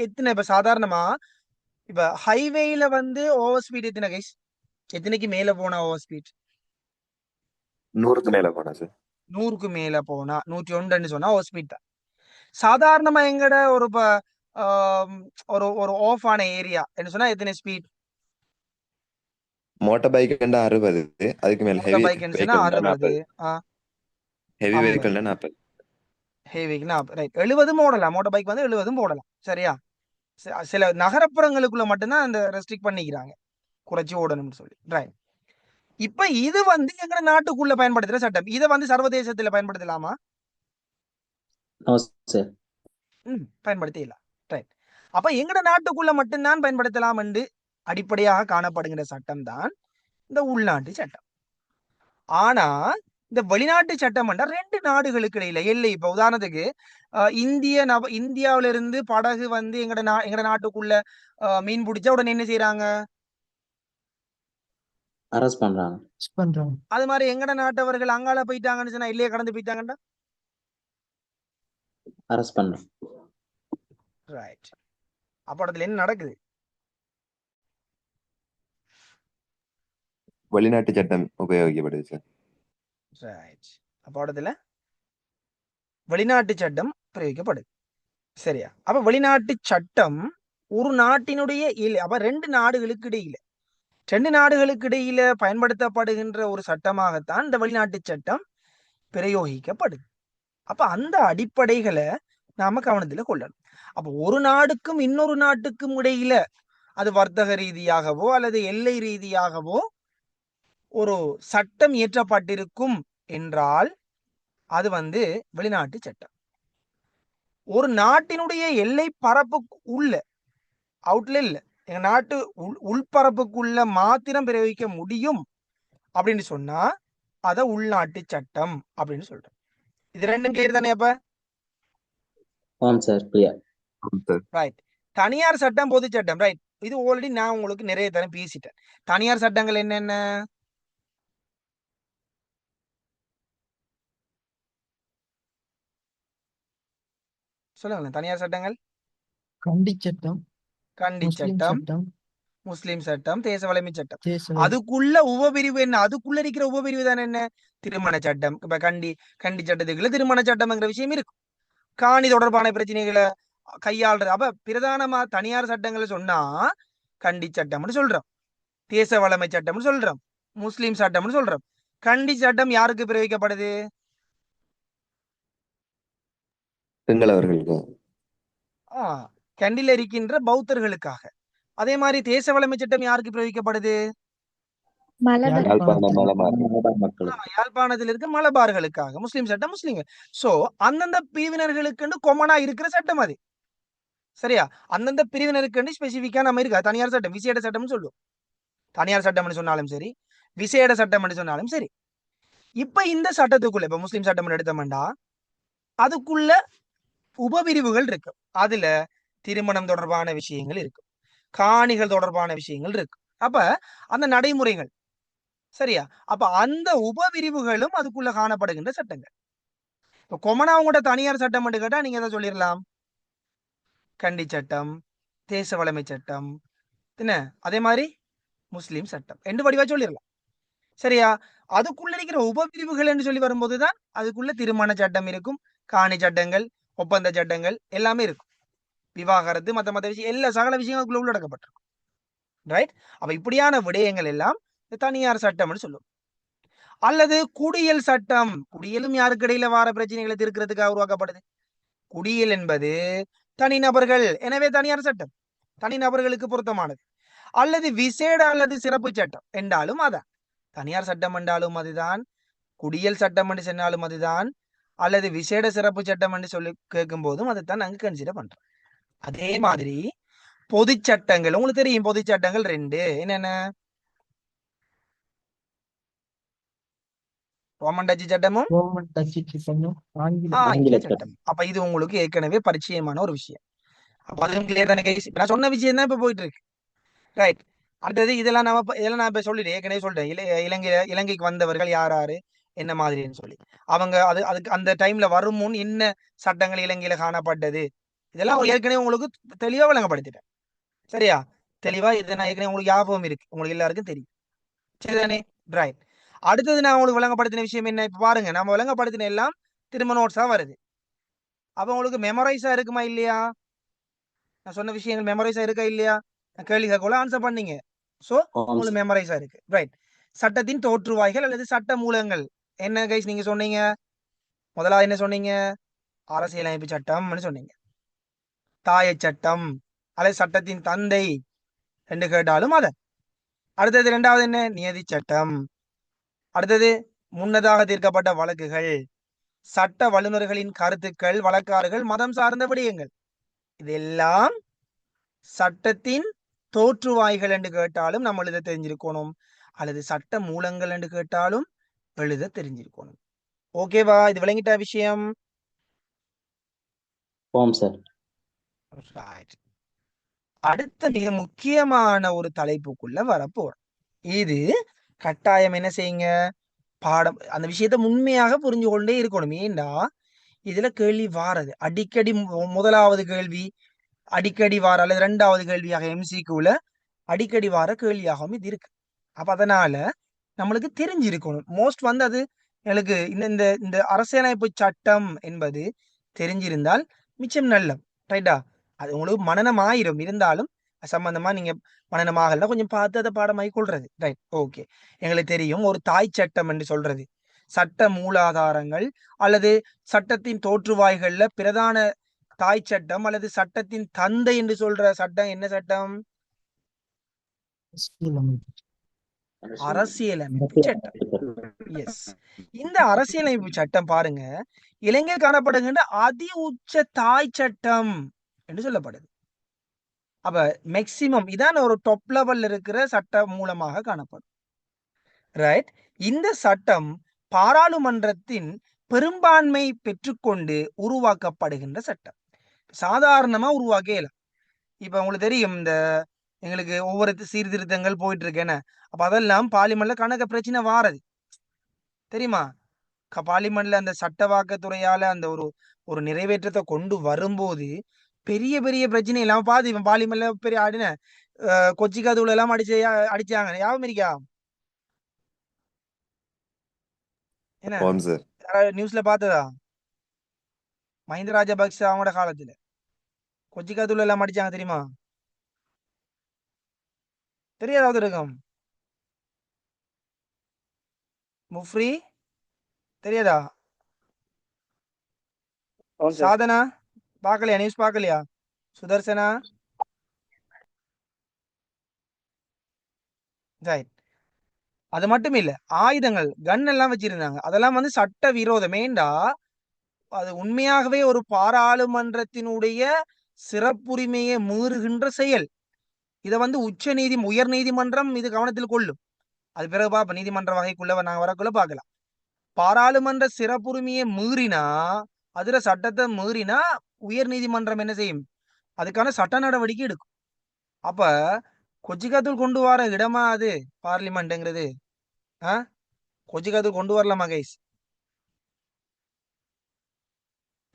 எத்தனை, இப்ப சாதாரணமா இப்ப ஹைவேல வந்து ஓவர் ஸ்பீட் எத்தனை கைஸ்? எத்தனைக்கு மேல போனா ஓவர் ஸ்பீட்? 100க்கு மேல போனா சார். 100க்கு மேல போனா 101 சொன்னா ஓவர் ஸ்பீட் தான். சாதாரணமா எங்கட ஒரு ஒரு ஒரு ஆஃப் ஆன ஏரியா என்ன சொன்னா எத்தனை ஸ்பீட்? மோட்டார் பைக் 60, அதுக்கு மேல ஹெவி பைக் சொன்னா 60, ஹெவி வெஹிக்கிள் 40. ஹெவிக்கு 40. ரைட். 70 போடலாம். மோட்டார் பைக் வந்து 70 போடலாம். சரியா? சில நகரப்புறங்களுக்குள்ள மட்டும்தான் அந்த ரெஸ்ட்ரிக்ட் பண்ணிக்கிறாங்க, குறைச்சி ஓடணும்னு சொல்லி. ரைட். இப்ப இது வந்து எங்க நாட்டுக்குள்ள பயன்படுத்துற சட்டம். இதை வந்து சர்வதேசத்துல பயன்படுத்தலாமா? பயன்படுத்தலாம். ரைட். அப்ப எங்கட நாட்டுக்குள்ள மட்டும்தான் பயன்படுத்தலாம் என்று அடிப்படையாக காணப்படுகிற சட்டம் தான் இந்த உள்நாட்டு சட்டம். ஆனா இந்த வெளிநாட்டு சட்டம் என்றா 2 நாடுகளுக்கு இடையில எல்லை. இப்ப உதாரணத்துக்கு இந்தியாவில இருந்து படகு வந்து எங்கட நாட்டுக்குள்ள மீன் பிடிச்சா உடனே என்ன செய்யறாங்க? அரெஸ்ட் பண்றாங்க. அது மாதிரி எங்கட நாட்டவர்கள் அங்கால போயிட்டாங்கன்னு சொன்னா இல்லையே கடந்து போயிட்டாங்கடா, அரெஸ்ட் பண்றாங்க. ரைட். அப்ப இடத்துல என்ன நடக்குது? வெளிநாட்டு சட்டம் உபயோகிக்கப்படுது சார். ரைட். அப்ப இடத்துல வெளிநாட்டு சட்டம் பிரயோகிக்கப்படுது. சரியா? அப்ப வெளிநாட்டு சட்டம் ஒரு நாட்டினுடைய அப்ப ரெண்டு நாடுகளுக்கு இடையில பயன்படுத்தப்படுகின்ற ஒரு சட்டமாகத்தான் இந்த வெளிநாட்டு சட்டம் பிரயோகிக்கப்படுது. அப்ப அந்த அடிப்படைகளை நாம கவனத்துல கொள்ளணும். அப்ப ஒரு நாடுக்கும் இன்னொரு நாட்டுக்கும் இடையில அது வர்த்தக ரீதியாகவோ அல்லது எல்லை ரீதியாகவோ ஒரு சட்டம் இயற்றப்பட்டிருக்கும் என்றால் அது வெளிநாட்டு சட்டம். ஒரு நாட்டினுடைய எல்லை பரப்புக்கு உள்ள அவுட்ல இல்ல, எங்க நாட்டு உள்பரப்புக்குள்ள மாத்திரம் பிரயோகிக்க முடியும் அப்படின்னு சொன்னா அத உள்நாட்டு சட்டம் அப்படின்னு சொல்றோம். இது ரெண்டும் கிளியர் தானே? அப்ப ஆம் சார், கிளியர். ரைட். தனியார் சட்டம், பொது சட்டம். ரைட். இது ஆல்ரெடி நான் உங்களுக்கு நிறைய தரம் பேசிட்டேன். தனியார் சட்டங்கள் என்னென்ன? சொல்லுங்களேன். தனியார் சட்டங்கள் கண்டி சட்டம், கண்டி முஸ்லிம் சட்டம், சட்டம், முஸ்லிம் சட்டம், தேச வலைமை சட்டம். தேச அதுக்குள்ள உபபிரிவு என்ன? அதுக்குள்ள இருக்கிற உபபிரிவு தானே என்ன? திருமண சட்டம். இப்ப கண்டி சட்டத்துக்குள்ள திருமண சட்டம்ங்கிற விஷயம் இருக்கும். காணி தொடர்பான பிரச்சனைகளை கையாளுறது. அப்ப பிரதானமா தனியார் சட்டங்களை சொன்னா கண்டி சட்டம்னு சொல்றோம், தேச வளமை சட்டம்னு சொல்றோம், முஸ்லிம் சட்டம்னு சொல்றோம். கண்டி சட்டம் யாருக்கு பிரயோகிக்கப்படுது? சிங்களவர்களுக்கு. கண்டில இருக்கின்ற பௌத்தர்களுக்காக. அதே மாதிரி தேச வளமை சட்டம் யாருக்கு பிரயோகிக்கப்படுது? மலபார் மக்களுக்கு. யாழ்ப்பாணத்தில் இருக்க மலபார்களுக்காக. முஸ்லிம் சட்டம் முஸ்லிம்கள். சோ அந்தந்த பிரிவினர்களுக்கு கொமனா இருக்கிற சட்டம் அது. சரியா? அந்தந்த பிரிவினருக்கு ஸ்பெசிபிக்கா நம்ம இருக்கா தனியார் சட்டம், விசேட சட்டம்னு சொல்லுவோம். தனியார் சட்டம்னு சொன்னாலும் சரி, விசேட சட்டம்னு சொன்னாலும் சரி. இப்ப இந்த சட்டத்துக்குள்ள இப்ப முஸ்லிம் சட்டம் எடுத்தோம்னா அதுக்குள்ள உபபிரிவுகள் இருக்கு. அதுல திருமணம் தொடர்பான விஷயங்கள் இருக்கு, காணிகள் தொடர்பான விஷயங்கள் இருக்கு. அப்ப அந்த நடைமுறைகள், சரியா? அப்ப அந்த உபபிரிவுகளும் அதுக்குள்ள காணப்படுகின்ற சட்டங்கள். இப்ப கொமனா உங்களோட தனியார் சட்டம் கேட்டா நீங்க எதை சொல்லிடலாம்? கண்டி சட்டம், தேச வளமை சட்டம், என்ன அதே மாதிரி முஸ்லிம் சட்டம் என்று வடிவா சொல்லிடலாம். சரியா? அதுக்குள்ள இருக்கிற உபபிரிவுகள் என்று சொல்லி வரும்போதுதான் அதுக்குள்ள திருமண சட்டம் இருக்கும், காணி சட்டங்கள், ஒப்பந்த சட்டங்கள் எல்லாமே இருக்கும், விவாகரத்து, மத்த விஷயம் எல்லா சகல விஷயங்களுக்குள்ள உள்ளடக்கப்பட்டிருக்கும். ரைட். அப்ப இப்படியான விடயங்கள் எல்லாம் தனியார் சட்டம்னு சொல்லுவோம். அல்லது குடியல் சட்டம். குடியலும் யாருக்கு இடையில வார பிரச்சனைகளை தீர்க்கிறதுக்காக உருவாக்கப்படுது. குடியல் என்பது தனிநபர்கள், எனவே தனியார் சட்டம் தனிநபர்களுக்கு பொருத்தமானது. அல்லது விசேட அல்லது சிறப்பு சட்டம் என்றாலும் அதான். தனியார் சட்டம் என்றாலும் அதுதான், குடியல் சட்டம் என்று சொன்னாலும் அதுதான், அல்லது விசேட சிறப்பு சட்டம் என்று சொல்லி கேட்கும் போதும் அதைத்தான் நாங்க கன்சிடர் பண்றோம். அதே மாதிரி பொது சட்டங்கள் உங்களுக்கு தெரியும். பொது சட்டங்கள் ரெண்டு என்னென்ன? ரோமன் டச்சு சட்டமும் ரோமன் டச்சு சட்டமும் ஆங்கில சட்டம். அப்ப இது உங்களுக்கு ஏற்கனவே பரிச்சயமான ஒரு விஷயம். அப்ப அதுவும் கிளியர் தானே கைஸ்? நான் சொன்ன விஷயம் தான் இப்ப போயிட்டு இருக்கு. ரைட். அடுத்தது இதெல்லாம் நான் இப்ப சொல்லிட்டேன், ஏற்கனவே சொல்லிட்டேன். இலங்கைக்கு வந்தவர்கள் யார் யாரு என்ன மாதிரின்னு சொல்லி அவங்க அதுக்கு அந்த டைம்ல வரும் முன் என்ன சட்டங்கள் இலங்கையில காணப்பட்டது, இதெல்லாம் ஏற்கனவே உங்களுக்கு தெளிவா விளங்கப்படுத்திட்டேன். சரியா? தெளிவா இது நான் ஏற்கனவே உங்களுக்கு ஞாபகம் இருக்கு, உங்களுக்கு எல்லாருக்கும் தெரியும். சரிதானே? ரைட். அடுத்தது நான் உங்களுக்கு விளங்கப்படுத்தின விஷயம் என்ன? இப்ப பாருங்க, நம்ம விளங்கப்படுத்தின எல்லாம் திரும்ப நோட்ஸா வருது. அப்ப உங்களுக்கு மெமரைஸா இருக்குமா இல்லையா? நான் சொன்ன விஷயங்கள் மெமரைஸா இருக்கா இல்லையா? கேள்வி கேட்கல, ஆன்சர் பண்ணீங்க. சோ உங்களுக்கு மெமரைஸா இருக்கு. ரைட். சட்டத்தின் தோற்றுவாய்கள் அல்லது சட்ட மூலங்கள் என்ன கைஸ் நீங்க சொன்னீங்க? முதலாவது என்ன சொன்னீங்க? அரசியலமைப்பு சட்டம்னு சொன்னீங்க. தாய சட்டம் அல்லது சட்டத்தின் தந்தை என்று கேட்டாலும் அத. அடுத்தது இரண்டாவது என்ன? நியதி சட்டம். அடுத்தது முன்னதாக தீர்க்கப்பட்ட வழக்குகள், சட்ட வல்லுநர்களின் கருத்துக்கள், வழக்காறுகள், மதம் சார்ந்த விடயங்கள். இதெல்லாம் சட்டத்தின் தோற்றுவாய்கள் என்று கேட்டாலும் நம்ம எழுத தெரிஞ்சிருக்கணும், அல்லது சட்ட மூலங்கள் என்று கேட்டாலும் எழுத தெரிஞ்சிருக்கணும். ஓகேவா? இது விளங்கிட்ட விஷயம்? அடுத்த மிக முக்கியமான ஒரு தலைப்புக்குள்ள வரப்போறோம். இது கட்டாயம் என்ன செய்யுங்க, பாடம் அந்த விஷயத்த உண்மையாக புரிஞ்சு கொண்டே இருக்கணும். ஏண்டா இதுல கேள்வி வாரது அடிக்கடி. முதலாவது கேள்வி அடிக்கடி வார அல்லது இரண்டாவது கேள்வியாக எம்சிக்யூல அடிக்கடி வார கேள்வியாகவும் இது இருக்கு. அப்ப அதனால நம்மளுக்கு தெரிஞ்சிருக்கணும். மோஸ்ட் அது எங்களுக்கு இந்த இந்த இந்த அரசியலமைப்பு சட்டம் என்பது தெரிஞ்சிருந்தால் மிச்சம் நல்லம். ரைட்டா? அது உங்களுக்கு மனனம் ஆயிரும். இருந்தாலும் சம்பந்தமா நீங்க மனனமாகலாம் கொஞ்சம் பார்த்து அதை பாடமாகி கொள்றது. Right, okay. எங்களுக்கு தெரியும் ஒரு தாய் சட்டம் என்று சொல்றது சட்ட மூலாதாரங்கள் அல்லது சட்டத்தின் தோற்றுவாய்கள்ல பிரதான தாய் சட்டம் அல்லது சட்டத்தின் தந்தை என்று சொல்ற சட்டம் என்ன சட்டம்? அரசியலமைப்பு சட்டம். எஸ். இந்த அரசியலமைப்பு சட்டம் பாருங்க, இலங்கையில் காணப்படுகின்ற அதி உச்ச தாய் சட்டம் என்று சொல்லப்படுது. அப்ப மேக்சிமம் இதான் ஒரு டாப் லெவல்ல இருக்கிற சட்டம் மூலமாக காணப்படும். ரைட். இந்த சட்டம் பாராளுமன்றத்தின் பெரும்பான்மை பெற்றுக்கொண்டு உருவாக்கப்படுகின்ற சட்டம். சாதாரணமா உருவாக்கல. இப்ப உங்களுக்கு தெரியும் இந்த எங்களுக்கு ஒவ்வொரு சீர்திருத்தங்கள் போயிட்டு இருக்கேன்னு. அப்ப அதெல்லாம் பார்லிமெண்ட்ல கணக்க பிரச்சனை வாரது தெரியுமா? பார்லிமெண்ட்ல அந்த சட்டவாக்கத்துறையால அந்த ஒரு ஒரு நிறைவேற்றத்தை கொண்டு வரும்போது பெரிய பெரிய பிரச்சனை இல்லாம பாது இவன் பார்லிமெண்ட்ல பெரிய ஆடின கொச்சிக்கா தூள் எல்லாம் அடிச்சாங்க யாவும் இருக்கா என்ன நியூஸ்ல பார்த்ததா? மஹிந்த ராஜபக்ச அவங்களோட காலத்துல கொச்சிக்கா தூள் எல்லாம் அடிச்சாங்க தெரியுமா? தெரியாதாவது இருக்கும் முஃப்ரி தெரியாதா? சாதனா பாக்கலையா? நியூஸ் பாக்கலையா? சுதர்சனா அது மட்டும் இல்ல, ஆயுதங்கள் கன் எல்லாம் வச்சிருந்தாங்க. அதெல்லாம் வந்து சட்ட விரோதமேண்டா அது உண்மையாகவே ஒரு பாராளுமன்றத்தினுடைய சிறப்புரிமையை மீறுகின்ற செயல். இதை வந்து உயர் நீதிமன்றம் இது கவனத்தில் கொள்ளும். அது பிறகு பாப்ப நீதிமன்ற வகைக்குள்ள நாங்க வரக்குள்ள பார்க்கலாம். பாராளுமன்ற சிறப்புரிமையை மீறினா அதுல சட்டத்தை மீறினா உயர் நீதிமன்றம் என்ன செய்யும்? அதுக்கான சட்ட நடவடிக்கை எடுக்கும். அப்ப கொச்சிக்காத்தூள் கொண்டு வர இடமா அது பார்லிமெண்ட்ங்கிறது? கொச்சிக்காத்தூள் கொண்டு வரலாமா கைஸ்?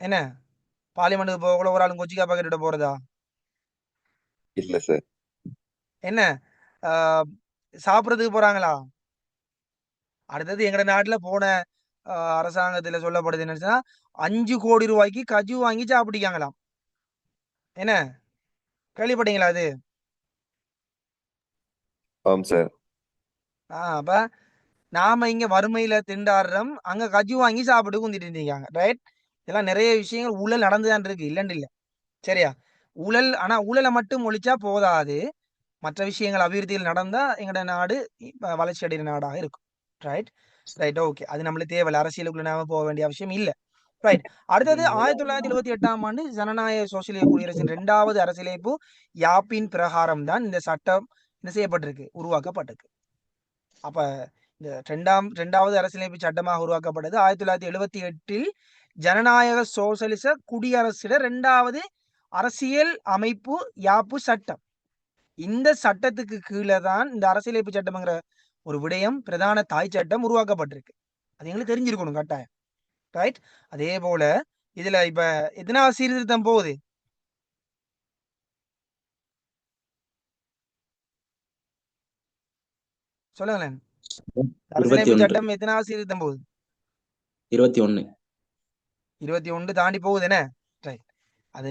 என்ன பார்லிமெண்ட்டுக்கு போக கூட ஒரு ஆளும் கொச்சிக்கா பாக்கெட் போறதா? இல்ல சார். என்ன சாப்பிடறதுக்கு போறாங்களா? அடுத்தது எங்கட நாட்டுல போன அரசாங்கத்துல சொல்லப்படுது என்னன்னா 5 கோடி ரூபாய்க்கு கஜு வாங்கி சாப்பிடிக்காங்களாம். என்ன கேள்விப்பட்டீங்களா அது? ஆம் சார். அப்ப நாம இங்க வறுமையில திண்டாடுறோம், அங்க கஜு வாங்கி சாப்பிட்டு குந்திட்டு இருந்தீங்க. ரைட். இதெல்லாம் நிறைய விஷயங்கள் ஊழல் நடந்துதான் இருக்கு, இல்லன்னு இல்ல. சரியா? ஊழல், ஆனா ஊழலை மட்டும் ஒழிச்சா போதாது. மற்ற விஷயங்கள் அபிவிருத்திகள் நடந்தா எங்கட நாடு வளர்ச்சி அடைகிற நாடாக இருக்கும். Right right okay. அது நம்மளுக்கு தேவையில்லை, அரசியலுக்குள்ள நாம போக வேண்டிய அவசியம் இல்லை. ரைட். அடுத்தது 1978ஆம் ஆண்டு ஜனநாயக சோசியலிச குடியரசின் 2வது அரசியலமைப்பு யாப்பின் பிரகாரம் தான் இந்த சட்டம் என்ன செய்யப்பட்டிருக்கு, உருவாக்கப்பட்டிருக்கு. அப்ப இந்த 2வது அரசியலமைப்பு சட்டமாக உருவாக்கப்பட்டது 1978இல் ஜனநாயக சோசியலிச குடியரசிட 2வது அரசியல் அமைப்பு யாப்பு சட்டம். இந்த சட்டத்துக்கு கீழே தான் இந்த அரசியலமைப்பு சட்டம்ங்கிற ஒரு விடயம் பிரதான தாய் சட்டம் உருவாக்கப்பட்டிருக்கு. அது எங்களுக்கு தெரிஞ்சிருக்கணும் கட்டாயம். ரைட். அதே போல இதுல இப்ப எத்தனாவது சீர்திருத்தம் போகுது? சொல்லுங்களேன். அரசியலமைப்பு சட்டம் எத்தனாவது சீர்திருத்தம் போகுது? 21 தாண்டி போகுது என்ன? ரைட். அது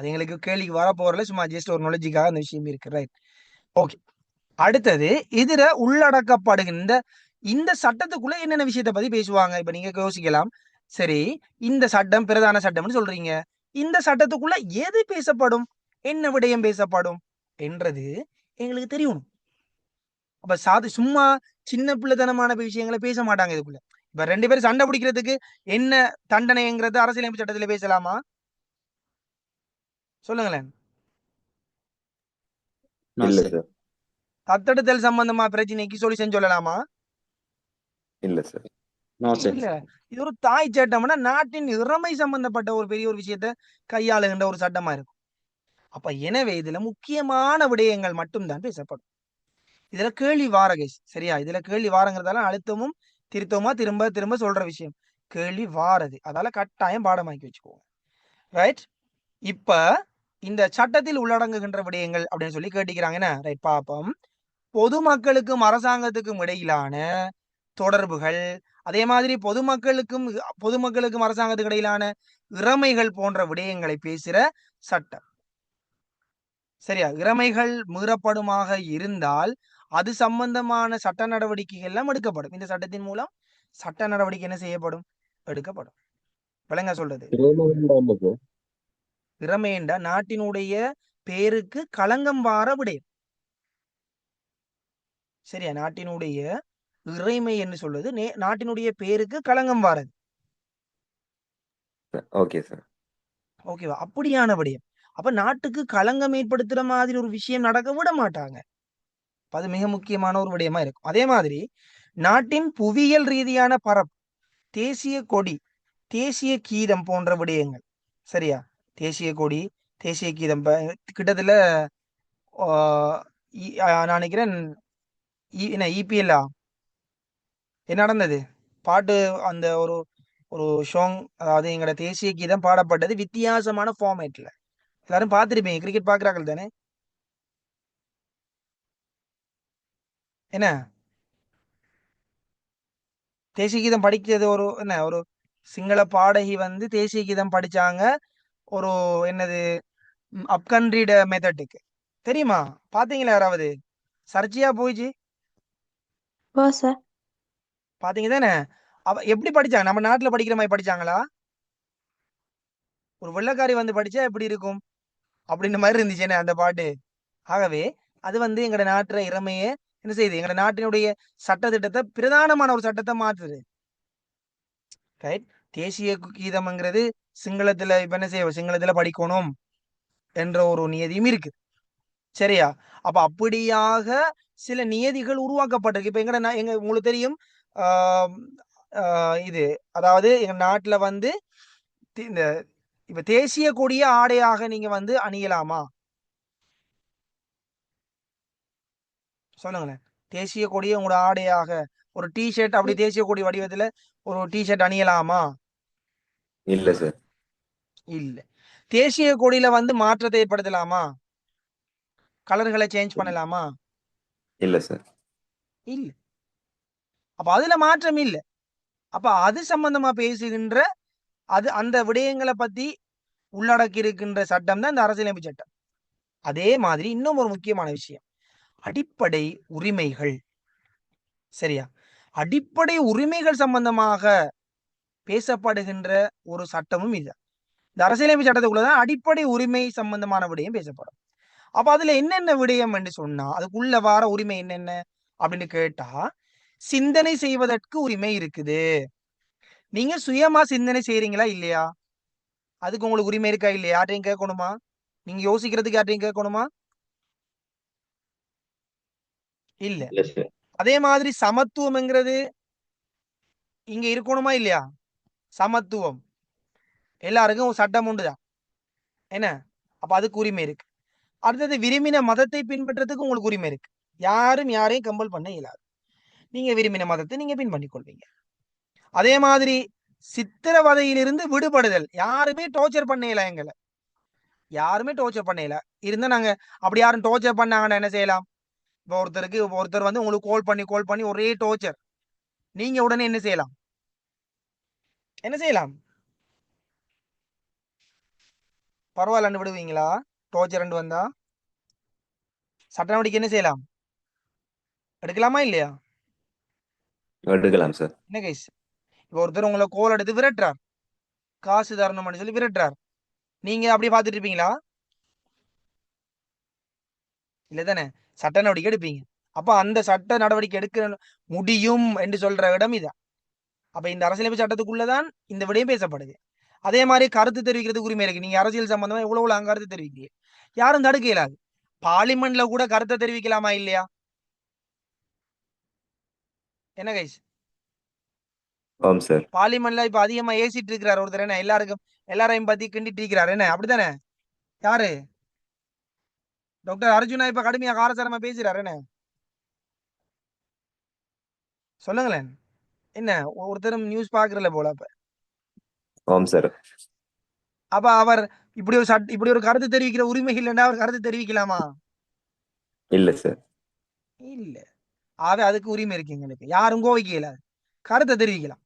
எங்களுக்கு கேள்விக்கு வர போறல, சும்மா ஜஸ்ட் ஒரு நாலேஜுக்காக அந்த விஷயம் இருக்கு. Right, okay. அடுத்தது இதுல உள்ளடக்கப்படுகின்ற இந்த சட்டத்துக்குள்ள என்னென்ன விஷயத்தை பத்தி பேசுவாங்க? இப்ப நீங்க யோசிக்கலாம், சரி இந்த சட்டம் பிரதான சட்டம்னு சொல்றீங்க, இந்த சட்டத்துக்குள்ள எது பேசப்படும், என்ன விடயம் பேசப்படும் என்றது எங்களுக்கு தெரியணும். அப்ப சும்மா சின்ன பிள்ளைத்தனமான விஷயங்களை பேச மாட்டாங்க இதுக்குள்ள. இப்ப 2 பேரும் சண்டை பிடிக்கிறதுக்கு என்ன தண்டனைங்கிறது அரசியலமைப்பு சட்டத்துல பேசலாமா? சொல்லுங்களேன். இல்ல சார். தத்தெடுத்தல் சம்பந்தமா பிரச்சனைக்கு சொல்யூஷன் சொல்லலாமா? இல்ல சார். இல்ல. இது ஒரு தாய் சட்டம்னா நாட்டின் இறமை சம்பந்தப்பட்ட ஒரு பெரிய ஒரு விஷயத்தை கையாளுகின்ற ஒரு சட்டமா இருக்கும். அப்ப எனவே இதுல முக்கியமான விடயங்கள் மட்டும்தான் பேசப்படும். இதுல கேள்வி வாரகேஸ், சரியா? இதுல கேள்வி வாரங்கிறதால அழுத்தமும் திருத்தமா திரும்ப திரும்ப சொல்ற விஷயம் கேள்வி வாரது. அதால கட்டாயம் பாடமாக்கி வச்சுக்கோங்க. ரைட். இப்ப இந்த சட்டத்தில் உள்ளடங்குகின்ற விடயங்கள் அப்படின்னு சொல்லி கேட்டிக்கிறாங்க. ரைட், பாப்போம். பொதுமக்களுக்கும் அரசாங்கத்துக்கும் இடையிலான தொடர்புகள், அதே மாதிரி பொதுமக்களுக்கும் அரசாங்கத்துக்கு இடையிலான இறமைகள் போன்ற விடயங்களை பேசுற சட்டம். சரியா? இறமைகள் மீறப்படுமாக இருந்தால் அது சம்பந்தமான சட்ட நடவடிக்கைகள் எல்லாம் எடுக்கப்படும். இந்த சட்டத்தின் மூலம் சட்ட நடவடிக்கை என்ன செய்யப்படும்? எடுக்கப்படும். விளங்க சொல்றது? இறமைண்டா நாட்டினுடைய பேருக்கு களங்கம் வார விடயம். சரியா? நாட்டினுடைய இறைமை என்று சொல்றது நாட்டினுடைய பேருக்கு களங்கம் வாரது. Okay sir. ஓகேவா? அப்படியான விடயம். அப்ப நாட்டுக்கு களங்கம் ஏற்படுத்துற மாதிரி ஒரு விஷயம் நடக்க விட மாட்டாங்க. அது மிக முக்கியமான ஒரு விடயமா இருக்கும். அதே மாதிரி நாட்டின் புவியியல் ரீதியான பரப்பு, தேசிய கொடி, தேசிய கீதம் போன்ற விடயங்கள். சரியா? தேசிய கொடி, தேசிய கீதம் கிட்டத்துல நான் நினைக்கிறேன் என்ன இபிஎல்லா என்ன நடந்தது பாட்டு அந்த ஒரு ஒரு ஷாங், அதாவது எங்களோட தேசிய கீதம் பாடப்பட்டது வித்தியாசமான ஃபார்மேட்ல. எல்லாரும் பார்த்துருப்பீங்க, கிரிக்கெட் பார்க்குறாங்க தானே? என்ன தேசிய கீதம் படிக்கிறது ஒரு சிங்கள பாடகி வந்து தேசிய கீதம் படிச்சாங்க ஒரு என்னது அப்கண்ட்ரிட மெத்தட்டுக்கு. தெரியுமா? பாத்தீங்களா? யாராவது சர்ச்சையா போயிச்சு? ஓ சார். பாத்தீங்க தானே? அவ எப்படி படிச்சாங்க? நம்ம நாட்டுல படிக்கிற மாதிரி படிச்சாங்களா? ஒரு வெள்ளக்காரி வந்து படிச்சா எப்படி இருக்கும் அப்படின்ற மாதிரி இருந்துச்சு அந்த பாட்டு. ஆகவே அது வந்து எங்கட நாட்டுற இறமையை என்ன செய்யுது? எங்கட நாட்டினுடைய சட்டத்திட்டத்தை பிரதானமான ஒரு சட்டத்தை மாற்றுது. ரைட்? தேசிய கீதம்ங்கிறது சிங்களத்துல இப்ப என்ன செய்ய சிங்களத்துல படிக்கணும் என்ற ஒரு நியதியும் இருக்கு. சரியா? அப்ப அப்படியாக சில நியதிகள் உருவாக்கப்பட்டிருக்கு. இப்ப எங்க உங்களுக்கு தெரியும் இது, அதாவது எங்க நாட்டுல வந்து இந்த இப்ப தேசிய கொடிய ஆடையாக நீங்க வந்து அணியலாமா? சொல்லுங்களேன். தேசிய கொடிய உங்களோட ஆடையாக ஒரு டிஷர்ட் அப்படி தேசிய கொடி வடிவத்துல ஒரு டிஷர்ட் அணியலாமா? இல்ல சார். இல்ல. தேசிய கொடியில வந்து மாற்றத்தை ஏற்படுத்தலாமா? கலர்களை சேஞ்ச் பண்ணலாமா? இல்ல சார். இல்ல. அப்ப அதுல மாற்றம் இல்ல. அப்ப அது சம்பந்தமா பேசுகின்ற அந்த விடயங்களை பத்தி உள்ளடக்கி இருக்கின்ற சட்டம் தான் இந்த அரசியலமைப்பு சட்டம். அதே மாதிரி இன்னும் ஒரு முக்கியமான விஷயம், அடிப்படை உரிமைகள். சரியா? அடிப்படை உரிமைகள் சம்பந்தமாக பேசப்படுகின்ற ஒரு சட்டமும் இது. இந்த அரசியலமைப்பு சட்டத்துக்குள்ளதான் அடிப்படை உரிமை சம்பந்தமான விடயம் பேசப்படும். அப்ப அதுல என்னென்ன விடயம் என்று சொன்னா அதுக்குள்ள வார உரிமை என்னென்ன அப்படின்னு கேட்டா, சிந்தனை செய்வதற்கு உரிமை இருக்குது. நீங்க சுயமா சிந்தனை செய்யறீங்களா இல்லையா? அதுக்கு உங்களுக்கு உரிமை இருக்கா இல்லையா? யார்ட்டையும் கேட்கணுமா? நீங்க யோசிக்கிறதுக்கு யார்ட்டையும் கேட்கணுமா? இல்ல. இல்ல சார். அதே மாதிரி சமத்துவம்ங்கிறது இங்க இருக்கணுமா இல்லையா? சமத்துவம் எல்லாருக்கும் சட்டம் உண்டுதான். என்ன? அப்ப அதுக்கு உரிமை இருக்கு. அடுத்தது விரும்பின மதத்தை பின்பற்றதுக்கு உங்களுக்கு உரிமை இருக்கு. யாரும் யாரையும் கம்பல் பண்ண இயலாது. நீங்க விரும்பின மதத்தை நீங்க பின்பற்றிக் கொள்வீங்க. அதே மாதிரி சித்திரவதையிலிருந்து விடுபடுதல். யாருமே டோர்ச்சர் பண்ணல எங்களை. யாருமே டோர்ச்சர் பண்ணல. இருந்தா நாங்க அப்படி யாரும் டோர்ச்சர் பண்ணாங்கன்னா என்ன செய்யலாம்? இப்போ ஒருத்தர் வந்து உங்களுக்கு கால் பண்ணி ஒரே டோர்ச்சர். நீங்க உடனே என்ன செய்யலாம்? என்ன செய்யலாம்? பரவாயில்லன்னு விடுவீங்களா? டோர்ச்சர் வந்தா சட்ட நடவடிக்கை என்ன செய்யலாம்? எடுக்கலாமா இல்லையா? எடுக்கலாம் சார். என்ன கைஸ்? இப்போ ஒருத்தர் உங்களை கோல் எடுத்து விரட்டுறார், காசு தரணும்னு சொல்லி விரட்டுறார். நீங்க அப்படியே பார்த்துட்டு இருப்பீங்களா? இல்ல தானே? சட்ட நடவடிக்கை எடுப்பீங்க. அப்ப அந்த சட்ட நடவடிக்கை எடுக்க முடியும் என்று சொல்ற இடம் இதான். அப்ப இந்த அரசியலமைப்பு சட்டத்துக்குள்ளதான் இந்த விடயம் பேசப்படுது. அதே மாதிரி கருத்து தெரிவிக்கிறதுக்கு உரிமை இருக்கு. நீங்க அரசியல் சம்பந்தமா எவ்வளவு கருத்து தெரிவிக்கிறீங்க, யாரும் தடுக்க இயலாது. பார்லிமெண்ட்ல கூட கருத்தை தெரிவிக்கலாமா இல்லையா? என்ன கைஸ்? ஆம் சார். பார்லிமெண்ட்ல இப்ப அதிகமா ஏசிட்டு இருக்கிறார் ஒருத்தர். என்ன எல்லாரையும் பத்தி கிண்டிட்டு இருக்கிறார். என்ன அப்படித்தானே? யாரு? டாக்டர் அர்ஜுனா இப்ப கடுமையா காரசாரமா பேசுறாரு. என்ன சொல்லுங்களேன். என்ன ஒருத்தரும் நியூஸ் பாக்குறல போல. ஆம் சார். அப்ப அவர் இப்படி ஒரு கருத்து தெரிவிக்கிற உரிமை இல்லைன்னா அவர் கருத்து தெரிவிக்கலாமா? இல்ல சார். இல்ல. அதுக்கு உரிமை இருக்கு எங்களுக்கு. யாரும் கோவிக்க இயலாது. கருத்தை தெரிவிக்கலாம்,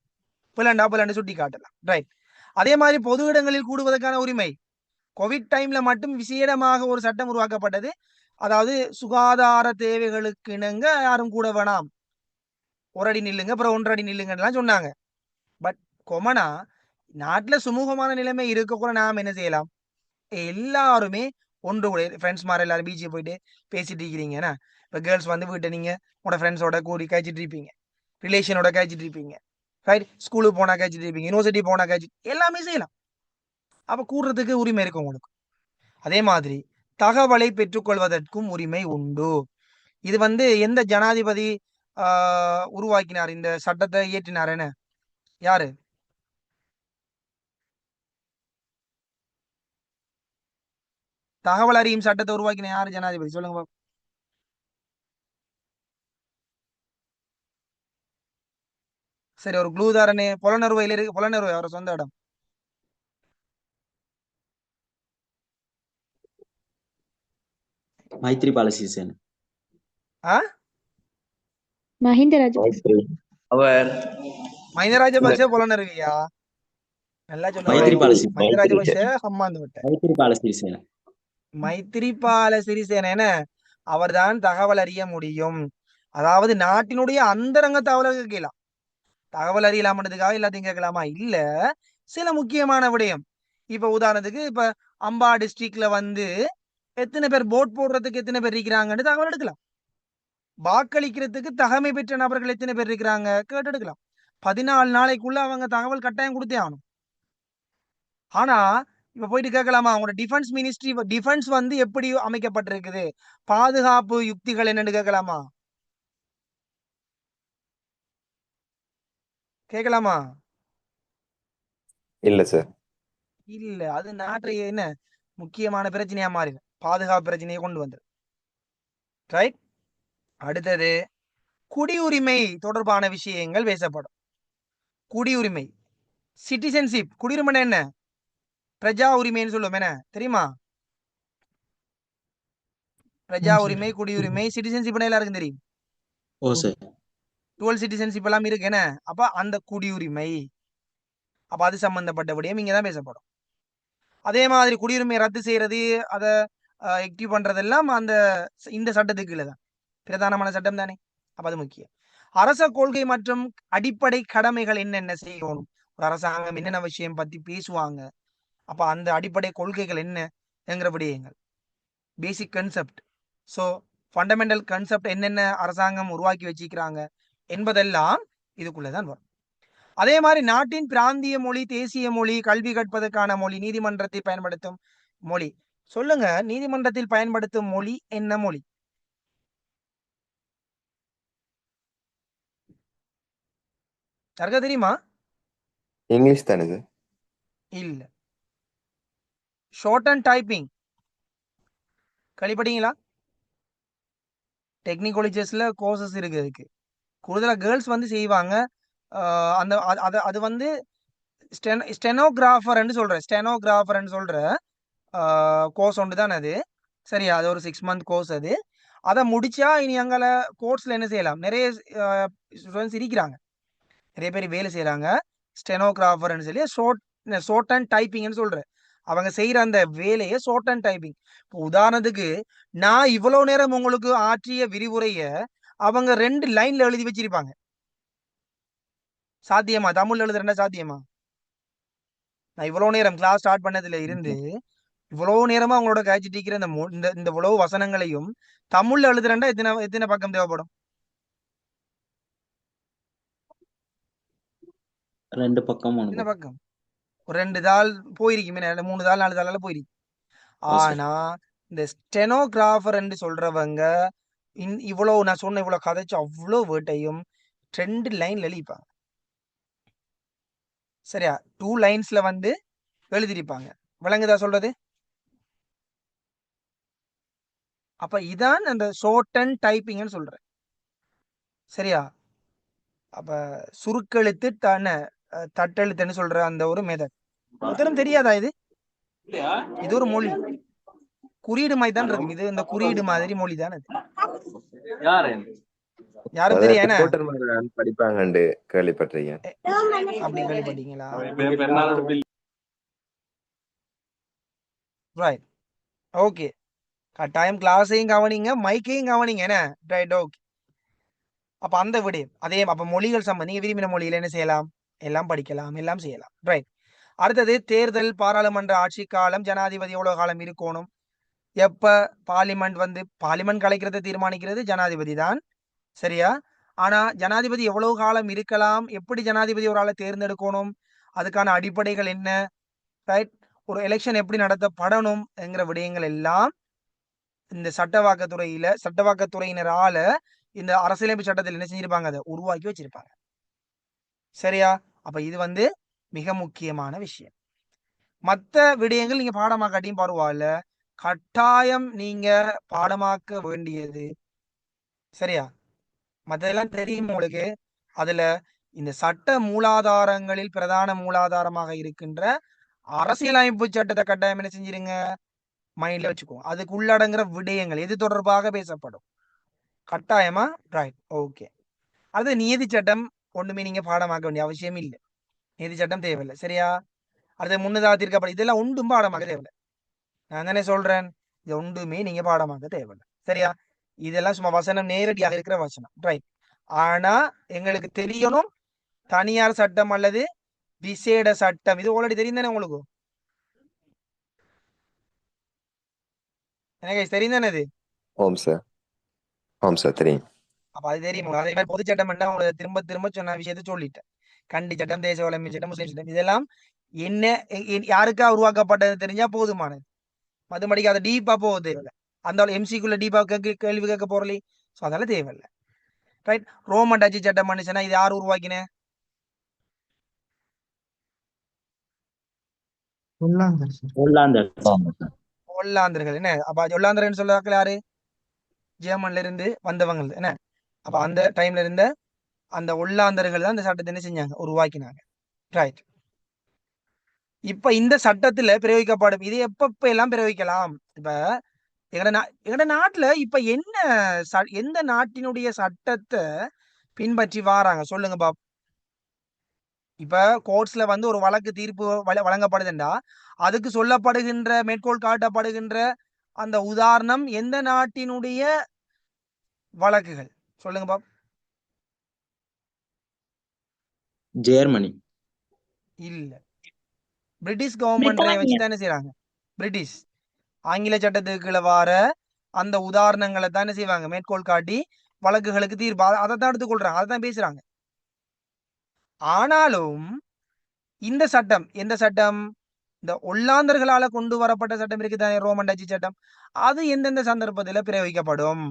பிள்ளைண்டு சுட்டி காட்டலாம். ரைட். அதே மாதிரி பொது இடங்களில் கூடுவதற்கான உரிமை கோவிட் டைம்ல மட்டும் விசேடமாக ஒரு சட்டம் உருவாக்கப்பட்டது. அதாவது சுகாதார தேவைகளுக்கு இணங்க யாரும் கூட வேணாம், ஒரு அடி நில்லுங்க அப்புறம் 1.5 அடி நில்லுங்கலாம் சொன்னாங்க. பட் கொமனா நாட்டுல சுமூகமான நிலைமை இருக்க கூட நாம் என்ன செய்யலாம், எல்லாருமே ஒன்று கூட ஃப்ரெண்ட்ஸ் மாதிரி எல்லாரும் பீச்சுக்கு போயிட்டு பேசிட்டு இருக்கிறீங்கன்னா, இப்போ கேர்ள்ஸ் வந்து வீட்டை நீங்க உங்களோட ஃப்ரெண்ட்ஸோட கூடி கழிச்சிட்டு இருப்பீங்க, ரிலேஷனோட கழிச்சிட்டு இருப்பீங்க, ரைட். ஸ்கூலுக்கு போனா கழிச்சிட்டு இருப்பீங்க, யூனிவர்சிட்டி போனா கழிச்சிட்டு, எல்லாமே செய்யலாம். அப்ப கூடுறதுக்கு உரிமை இருக்கு உங்களுக்கு. அதே மாதிரி தகவலை பெற்றுக்கொள்வதற்கும் உரிமை உண்டு. இது வந்து எந்த ஜனாதிபதி உருவாக்கினார், இந்த சட்டத்தை இயற்றினார்? என்ன, யாரு? தகவல் அறியும் சட்டத்தை உருவாக்கின யாரு ஜனாதிபதி? சொல்லுங்க பாப்போம். சரி, ஒரு க்ளூ தாரனே. புலனறுவையில் இருக்கு. புலனறுவை அவர சொந்த இடம். மைத்ரிபால சிறிசேன. ஆ, மஹிந்த ராஜபக்ச. அவர் மஹிந்த ராஜபக்ச புலனறுவியா? நல்லா மைத்ரிபால சொல்லுங்க. மஹிந்த ராஜபக்ச ஹம்மாந்து விட்ட மைத்ரிபால சிறிசேன. மைத்திரிபால சிறிசேன அவர்தான் தகவல் அறிய முடியும். அதாவது நாட்டினுடைய அந்தரங்க தகவலை கேட்கலாம். தகவல் அறியலாமன்றதுக்காக எல்லாத்தையும் கேட்கலாமா? இல்ல, சில முக்கியமான விடயம். இப்ப உதாரணத்துக்கு, இப்ப அம்பா டிஸ்ட்ரிக்ட்ல வந்து எத்தனை பேர் போட் போடுறதுக்கு எத்தனை பேர் இருக்கிறாங்கன்னு தகவல் எடுக்கலாம். வாக்களிக்கிறதுக்கு தகமை பெற்ற நபர்கள் எத்தனை பேர் இருக்கிறாங்க கேட்டு எடுக்கலாம். 14 நாளைக்குள்ள அவங்க தகவல் கட்டாயம் கொடுத்தே ஆகணும். ஆனா இப்ப போயிட்டு கேட்கலாமா, அவங்களோட டிஃபென்ஸ் மினிஸ்ட்ரி, டிஃபென்ஸ் வந்து எப்படி அமைக்கப்பட்டிருக்குது, பாதுகாப்பு யுக்திகள் என்னன்னு கேட்கலாமா? கேட்கலாமா? இல்ல சார். இல்ல, அது நாட்டை என்ன முக்கியமான பிரச்சனையா மாறி பாதுகாப்பு பிரச்சனையை கொண்டு வந்தது. ரைட். அடுத்தது குடியுரிமை தொடர்பான விஷயங்கள் பேசப்படும். குடியுரிமை, சிட்டிசன்ஷிப். குடியுரிமை என்ன? பிரஜா உரிமைன்னு சொல்லுவோம். என்ன தெரியுமா? பிரஜா உரிமை, குடியுரிமை, சிட்டிசன்ஷிப் எல்லாருக்கும் தெரியும். ஓ சார். டுவல் சிட்டிசன்ஷிப் எல்லாம் இருக்கு. என்ன, அப்ப அந்த குடியுரிமை, அப்ப அது சம்பந்தப்பட்ட விடயம் இங்கதான் பேசப்படும். அதே மாதிரி குடியுரிமை ரத்து செய்யறது, அதை ஆக்டிவ் பண்றதெல்லாம் அந்த இந்த சட்டத்துக்கு கீழே தான், பிரதானமான சட்டம் தானே. அப்ப அது முக்கியம். அரச கொள்கை மற்றும் அடிப்படை கடமைகள் என்னென்ன செய்யணும், ஒரு அரசாங்கம் என்னென்ன விஷயம் பத்தி பேசுவாங்க, அப்ப அந்த அடிப்படை கொள்கைகள் என்னங்கிற விடயங்கள், பேசிக் கன்செப்ட். ஸோ ஃபண்டமெண்டல் கன்செப்ட் என்னென்ன அரசாங்கம் உருவாக்கி வச்சிருக்கிறாங்க என்பதெல்லாம் இதுக்குள்ளதான் வரும். அதே மாதிரி நாட்டின் பிராந்திய மொழி, தேசிய மொழி, கல்வி கற்பதற்கான மொழி, நீதிமன்றத்தில் பயன்படுத்தும் மொழி. சொல்லுங்க, நீதிமன்றத்தில் பயன்படுத்தும் மொழி என்ன மொழி? யாருக்கா தெரியுமா? இங்கிலீஷ் தானே சார்? இல்ல, ஷார்ட் அண்ட் டைப்பிங். கழிப்பட்டீங்களா? டெக்னிகாலஜிஸ்ல கோர்சஸ் இருக்கு. அதுக்கு கூடுதலா கேர்ள்ஸ் வந்து செய்வாங்க. அந்த அது வந்து ஸ்டெனோகிராஃபர்ன்னு சொல்ற கோர்ஸ் ஒன்று தான் அது. சரியா? அது ஒரு 6 month கோர்ஸ். அதை முடிச்சா இனி அங்கே கோர்ஸ்ல என்ன செய்யலாம், நிறைய ஸ்டூடெண்ட்ஸ் இருக்கிறாங்க, நிறைய பேர் வேலை செய்யறாங்க. ஸ்டெனோகிராஃபர்னு சொல்லி ஷார்ட் அண்ட் டைப்பிங்னு சொல்றேன். அவங்க செய்யற அந்த வேலையை ஷார்ட் அண்ட் டைப்பிங். இப்போ உதாரணத்துக்கு, நான் இவ்வளவு நேரம் உங்களுக்கு ஆற்றிய விரிவுரைய அவங்க 2 லைன்ல எழுதி வச்சிருப்பாங்க. சாத்தியமா? தமிழ்ல எழுதுறா சாத்தியமா? நான் இவ்வளவு நேரம் கிளாஸ் ஸ்டார்ட் பண்ணதுல இருந்து இவ்வளவு நேரமா அவங்களோட காய்ச்சிட்டு இருக்கிற இந்த இவ்வளவு வசனங்களையும் தமிழ்ல எழுதுறேன்டா எத்தனை எத்தனை பக்கம் தேவைப்படும்? 2 பக்கம் எத்தனை பக்கம்? ஒரு 2 தாள் போயிருக்குமே, 3 தாள் 4 தாளால போயிருக்கு. ஆனா இந்த ஸ்டெனோகிராஃபர் என்று சொல்றவங்க இவ்வளவு நான் சொன்ன இவ்வளவு கதைச்சு அவ்வளவு வேட்டையும் 2 லைன்ல எழுதிப்பாங்க. சரியா? 2 லைன்ஸ்ல வந்து எழுதிருப்பாங்க. விளங்குதா சொல்றது? அப்ப இதான் அந்த ஷார்ட் அண்ட் டைப்பிங்னு சொல்றேன். சரியா? அப்ப சுருக்கெழுத்து தட்டெழுத்துன்னு சொல்ற அந்த ஒரு மெதட் உத்தரம் தெரியாதா? இது ஒரு மொழி, குறியீடு மாதிரி தான் இருக்கும். இது இந்த குறியீடு மாதிரி மொழி தான் அது. யாரும் அதாவது தெரியும் என்ன ரிப்போர்ட்டர் மாதிரி படிப்பாங்கண்டு கேள்விப்பட்டிருக்கேன். அப்படி கேள்விப்பட்டீங்களா? Right, okay. கட்டாயம் கிளாஸையும் கவனிங்க, மைக்கையும் கவனிங்க என்ன. Right, okay. அப்ப அந்த விடயம் அதே. அப்ப மொழிகள் சம்பந்தம் நீங்க விரும்பின மொழியில என்ன செய்யலாம், எல்லாம் படிக்கலாம், எல்லாம் செய்யலாம். ரைட். அடுத்தது தேர்தல், பாராளுமன்ற ஆட்சி காலம், ஜனாதிபதி எவ்வளவு காலம் இருக்கணும், எப்ப பார்லிமெண்ட் பார்லிமெண்ட் கலைக்கிறத தீர்மானிக்கிறது ஜனாதிபதி தான், சரியா? ஆனா ஜனாதிபதி எவ்வளவு காலம் இருக்கலாம், எப்படி ஜனாதிபதி ஒரு ஆளை தேர்ந்தெடுக்கணும், அதுக்கான அடிப்படைகள் என்ன, ரைட்? ஒரு எலெக்ஷன் எப்படி நடத்தப்படணும் என்கிற விடயங்கள் எல்லாம் இந்த சட்டவாக்கத்துறையினரால இந்த அரசியலமைப்பு சட்டத்தில் என்ன செஞ்சிருப்பாங்க, அதை உருவாக்கி வச்சிருப்பாங்க, சரியா? அப்ப இது மிக முக்கியமான விஷயம். மற்ற விடயங்கள் நீங்க பாடமாக்காட்டியும் பரவாயில்ல, கட்டாயம் நீங்க பாடமாக்க வேண்டியது, சரியா? மற்றதெல்லாம் தெரியும் உங்களுக்கு. அதுல இந்த சட்ட மூலாதாரங்களில் பிரதான மூலாதாரமாக இருக்கின்ற அரசியலமைப்பு சட்டத்தை கட்டாயம் என்ன செஞ்சிருங்க, மைண்ட்ல வச்சுக்கோங்க. அதுக்கு உள்ளடங்குற விடயங்கள் எது தொடர்பாக பேசப்படும் கட்டாயமா. Right, okay. அது நீதி சட்டம் ஒண்ணுமே நீங்க பாடமாக்க வேண்டிய அவசியம் இல்லை, நீதி சட்டம் தேவையில்லை, சரியா? அது முன்னதாக தீர்க்கப்படும், இதெல்லாம் ஒன்றும் பாடமாக்க தேவையில்லை. நான் தானே சொல்றேன், இது ஒன்றுமே நீங்க பாடமாக்க தேவையில்லை, சரியா? இதெல்லாம் சும்மா வசனம், நேரடியாக இருக்கிற வசனம், ரைட். ஆனா எங்களுக்கு தெரியணும் தனியார் சட்டம் அல்லது விசேட சட்டம், இது ஆல்ரெடி தெரியும் தானே உங்களுக்கு, எனக்கு தெரியும் தானே இது. ஓம் சார் தெரியும். அப்ப அது தெரியும். அதே மாதிரி பொது சட்டம் என்ன, உங்களுக்கு திரும்ப திரும்ப சொன்ன விஷயத்த சொல்லிட்டேன். கண்டி சட்டம், தேசிய வளமை சட்டம், முஸ்லிம் சட்டம், இதெல்லாம் என்ன யாருக்கா உருவாக்கப்பட்டது தெரிஞ்சா போதுமானது. மதுமடிக்கு அதை டீப்பா போகுது தேவையில்லை, அந்த எம்சிக்குள்ள டீப்பா கேள்வி கேட்க போறலி, ஸோ அதெல்லாம் தேவையில்லை, ரைட்? ரோமன் டச்சு சட்டம் பண்ணுச்சுன்னா இது யார் உருவாக்கினேன், ஒல்லாந்தர் சார். ஒல்லாந்தர். ஒல்லாந்தர்கள் என்ன. அப்ப ஒல்லாந்தர்கள் சொல்றாக்கள் யாரு, ஜெர்மன்ல இருந்து வந்தவங்க என்ன. அப்ப அந்த டைம்ல இருந்த அந்த ஒல்லாந்தர்கள் தான் இந்த சட்டத்தை என்ன செஞ்சாங்க, உருவாக்கினாங்க, ரைட்? இப்ப இந்த சட்டத்துல பிரயோகிக்கப்படும், இது எப்ப எல்லாம் பிரயோகிக்கலாம். இப்ப எங்கட நாட்டுல இப்ப என்ன எந்த நாட்டினுடைய சட்டத்தை பின்பற்றி வாராங்க சொல்லுங்க பாப். இப்ப கோர்ட்ஸ்ல ஒரு வழக்கு தீர்ப்பு வழங்கப்படுதுண்டா, அதுக்கு சொல்லப்படுகின்ற மேற்கோள் காட்டப்படுகின்ற அந்த உதாரணம் எந்த நாட்டினுடைய வழக்குகள் சொல்லுங்க பாப். ஜெர்மனி. இல்ல, பிரிட்டிஷ் கவர்மெண்ட் வச்சு தானே செய்யறாங்க. பிரிட்டிஷ் ஆங்கில சட்டத்துக்கு கீழே வார அந்த உதாரணங்களை தானே செய்வாங்க, மேற்கோள் காட்டி வழக்குகளுக்கு தீர்ப்பு அதைத்தான் எடுத்துக்கொள்றாங்க, அதை தான் பேசுறாங்க. ஆனாலும் இந்த சட்டம் எந்த சட்டம், இந்த ஒல்லாந்தர்களால கொண்டு வரப்பட்ட சட்டம் இருக்குதானே, ரோமன் டச்சு சட்டம், அது எந்தெந்த சந்தர்ப்பத்தில் பிரயோகிக்கப்படும்.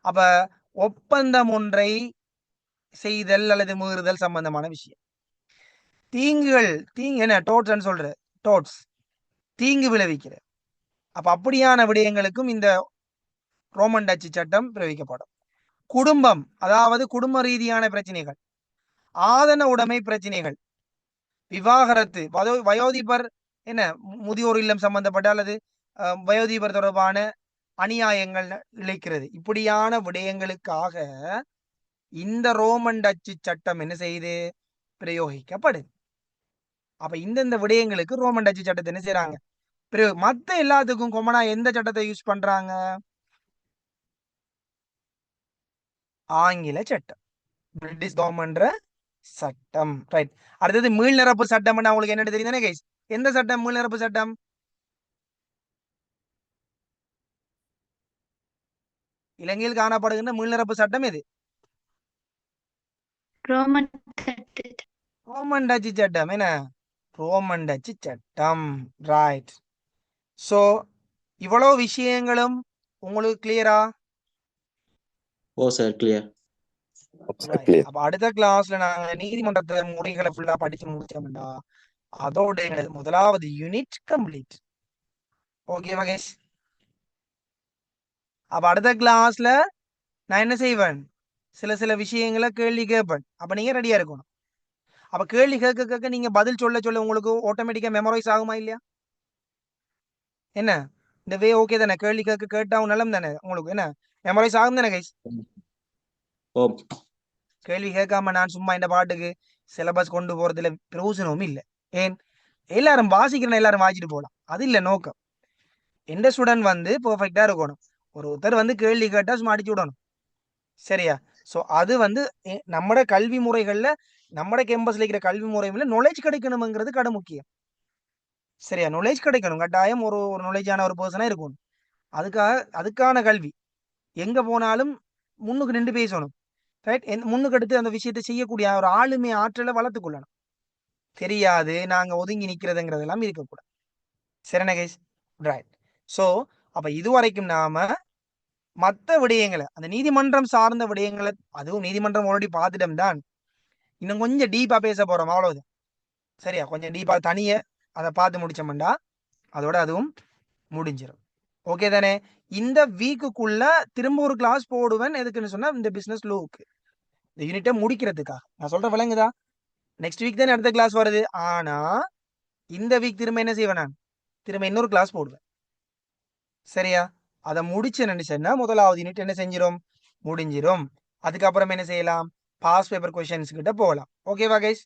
அப்ப ஒப்பந்தம் ஒன்றை செய்தல் அல்லது மீறுதல் சம்பந்தமான விஷயம், தீங்கு என்ன டோட்ஸ் சொல்ற, டோட்ஸ் தீங்கு விளைவிக்கிற, அப்ப அப்படியான விடயங்களுக்கும் இந்த ரோமன் டச்சு சட்டம் பிரயோகிக்கப்படும். குடும்பம், அதாவது குடும்ப ரீதியான பிரச்சனைகள், ஆதன உடைமை பிரச்சனைகள், விவாகரத்து, வயோதிபர் என்ன முதியோர் இல்லம் சம்பந்தப்பட்ட அல்லது வயோதிபர் தொடர்பான அநியாயங்கள் இழைக்கிறது, இப்படியான விடயங்களுக்காக இந்த ரோமன் டச்சு சட்டம் என்ன செய்து பிரயோகிக்கப்படுது. அப்ப இந்த விடயங்களுக்கு ரோமன் டச்சு சட்டத்தை என்ன செய்யறாங்க, மத்த எல்லாத்துக்கும் கொமனா எந்த சட்டத்தை யூஸ் பண்றாங்க, ஆங்கில சட்டம், பிரிட்டிஷ் கவர்மெண்ட் சட்டம், ரைட்? அடுத்தது மீள் நிரப்பு சட்டம், உங்களுக்கு என்ன தெரியுதானே கைஸ், எந்த சட்டம் மீள் நிரப்பு சட்டம், இலங்கையில் காணப்படுகின்ற மீள் நிரப்பு சட்டம் எது, ரோமன் டச்சு சட்டம் என்ன, ரோமன் டச்சு சட்டம், ரைட்? சோ இவ்வளவு விஷயங்களும் உங்களுக்கு கிளியரா? ஓ சார், கிளியர். அப்ப அடுத்த கிளாஸ்ல நாங்க நீதிமன்றத்தை முறைகளை ஃபுல்லா படிச்சு முடிச்சோம்டா, அதோட முதலாவது யூனிட் கம்ப்ளீட். ஓகே மகேஷ், அப்ப அடுத்த கிளாஸ்ல நான் என்ன செய்வேன், சில விஷயங்களை கேள்வி கேட்பேன், அப்ப நீங்க ரெடியா இருக்கணும். அப்ப கேள்வி கேட்க நீங்க பதில் சொல்ல உங்களுக்கு ஆட்டோமேட்டிக்கா மெமரைஸ் ஆகுமா இல்லையா, என்ன இந்த வே ஓகே தானே, கேள்வி கேட்டா நலம் தானே உங்களுக்கு, என்ன மெமரைஸ் ஆகும் தானே கைஸ்? ஓம். கேள்வி கேட்காம நான் சும்மா இந்த பாட்டுக்கு சிலபஸ் கொண்டு போறதுல பிரயோஜனமும் இல்லை. ஏன் எல்லாரும் வாசிக்கிறேன், எல்லாரும் வாசிட்டு போகலாம், அது இல்லை நோக்கம். எந்த ஸ்டூடெண்ட் வந்து பெர்ஃபெக்டா இருக்கணும். ஒருத்தர் வந்து கேள்வி கேட்டா சும்மா அடிச்சு விடணும். சரியா? ஸோ அது வந்து நம்மட கல்வி முறைகள்ல, நம்மட கேம்பஸ்ல இருக்கிற கல்வி முறைகள்ல நாலேஜ் கிடைக்கணுங்கிறது கடை முக்கியம். சரியா? நாலேஜ் கிடைக்கணும், கட்டாயம் ஒரு நாலேஜான ஒரு பர்சனா இருக்கணும். அதுக்கான கல்வி எங்க போனாலும் முன்னுக்கு நின்று பேசணும். ரைட்? முன்னுக்கு எடுத்து அந்த விஷயத்தை செய்யக்கூடிய ஒரு ஆளுமை ஆற்றலை வளர்த்துக் கொள்ளணும். தெரியாது நாங்க ஒதுங்கி நிக்கிறதுங்கிறதெல்லாம் இருக்கக்கூடாது. சரிண்ணா கைஸ்? ரைட். ஸோ அப்ப இதுவரைக்கும் நாம மற்ற விடயங்களை, அந்த நீதிமன்றம் சார்ந்த விடயங்களை, அதுவும் நீதிமன்றம் ஆல்ரெடி பார்த்துட்டோம் தான், இன்னும் கொஞ்சம் டீப்பா பேச போறோம், அவ்வளவுதான். சரியா? கொஞ்சம் டீப்பா தனிய அதை பார்த்து முடிச்சோம்டா அதோட அதுவும் முடிஞ்சிடும். ஓகே தானே? இந்த வீக்குக்குள்ள திரும்ப ஒரு கிளாஸ் போடுவேன். எதுக்குன்னு சொன்னா இந்த பிசினஸ் லோவுக்கு இந்த யூனிட்டை முடிக்கிறதுக்காக. நான் சொல்ற விளங்குதா? நெக்ஸ்ட் வீக் தானே அடுத்த கிளாஸ் வருது. ஆனா இந்த வீக் திரும்ப என்ன செய்வேன், நான் திரும்ப இன்னொரு கிளாஸ் போடுவேன். சரியா? அதை முடிச்சு நினைச்சேன்னா முதலாவது யூனிட் என்ன செஞ்சிடும், முடிஞ்சிடும். அதுக்கப்புறம் என்ன செய்யலாம், பாஸ் பேப்பர் கொஸ்டின்ஸ் கிட்ட போகலாம். ஓகேவா கைஸ்?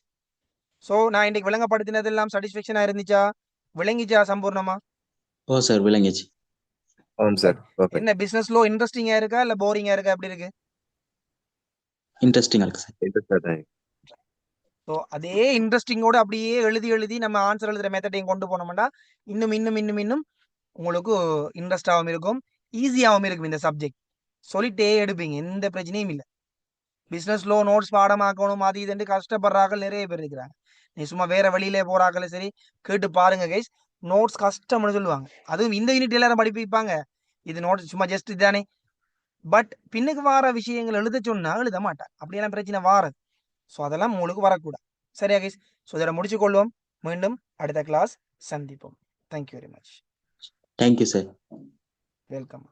ஸோ நான் இன்னைக்கு விளங்கப்படுத்தினது எல்லாம் சாட்டிஸ்ஃபேக்ஷனா இருந்துச்சா, விளங்கிச்சா சம்பூர்ணமா? ஓ சார், விளங்கிச்சு. ஆம் சார். பர்ஃபெக்ட். என்ன பிசினஸ் லோ இன்ட்ரெஸ்டிங்கா இருக்கா இல்ல போரிங்கா இருக்கா, எப்படி இருக்கு? இன்ட்ரெஸ்டிங்கா இருக்கு சார். இன்ட்ரெஸ்டா தான். ஸோ அதே இன்ட்ரெஸ்டிங்கோட அப்படியே எழுதி நம்ம ஆன்சர் எழுதுற மெத்தடையும் கொண்டு போனோம்னா இன்னும் இன்னும் இன்னும் இன்னும் உங்களுக்கு இன்ட்ரெஸ்டாகவும் இருக்கும், ஈஸியாகவும் இருக்கும். இந்த சப்ஜெக்ட் சொல்லிட்டே எடுப்பீங்க, எந்த பிரச்சனையும் இல்லை. பிசினஸ் லோ நோட்ஸ் பாடமாக்கணும் அது இதுன்னு கஷ்டப்படுறார்கள் நிறைய பேர் இருக்கிறாங்க. நீ சும்மா வேற வழியிலே போறாக்களே சரி, கேட்டு பாருங்க கைஸ். நோட்ஸ் கஷ்டம்னு சொல்லுவாங்க. அதுவும் இந்த யூனிட் எல்லாரும் படிப்பிப்பாங்க, இது நோட்ஸ் சும்மா ஜஸ்ட் இதுதானே. பட் பின்னுக்கு வார விஷயங்கள் எழுத சொன்னா எழுத மாட்டாங்க, அப்படியெல்லாம் பிரச்சனை வாரது. ஸோ அதெல்லாம் உங்களுக்கு வரக்கூடாது. சரியா கைஸ்? ஸோ இதோட முடிச்சுக்கொள்வோம். மீண்டும் அடுத்த கிளாஸ் சந்திப்போம். Thank you very much. Thank you sir. Welcome.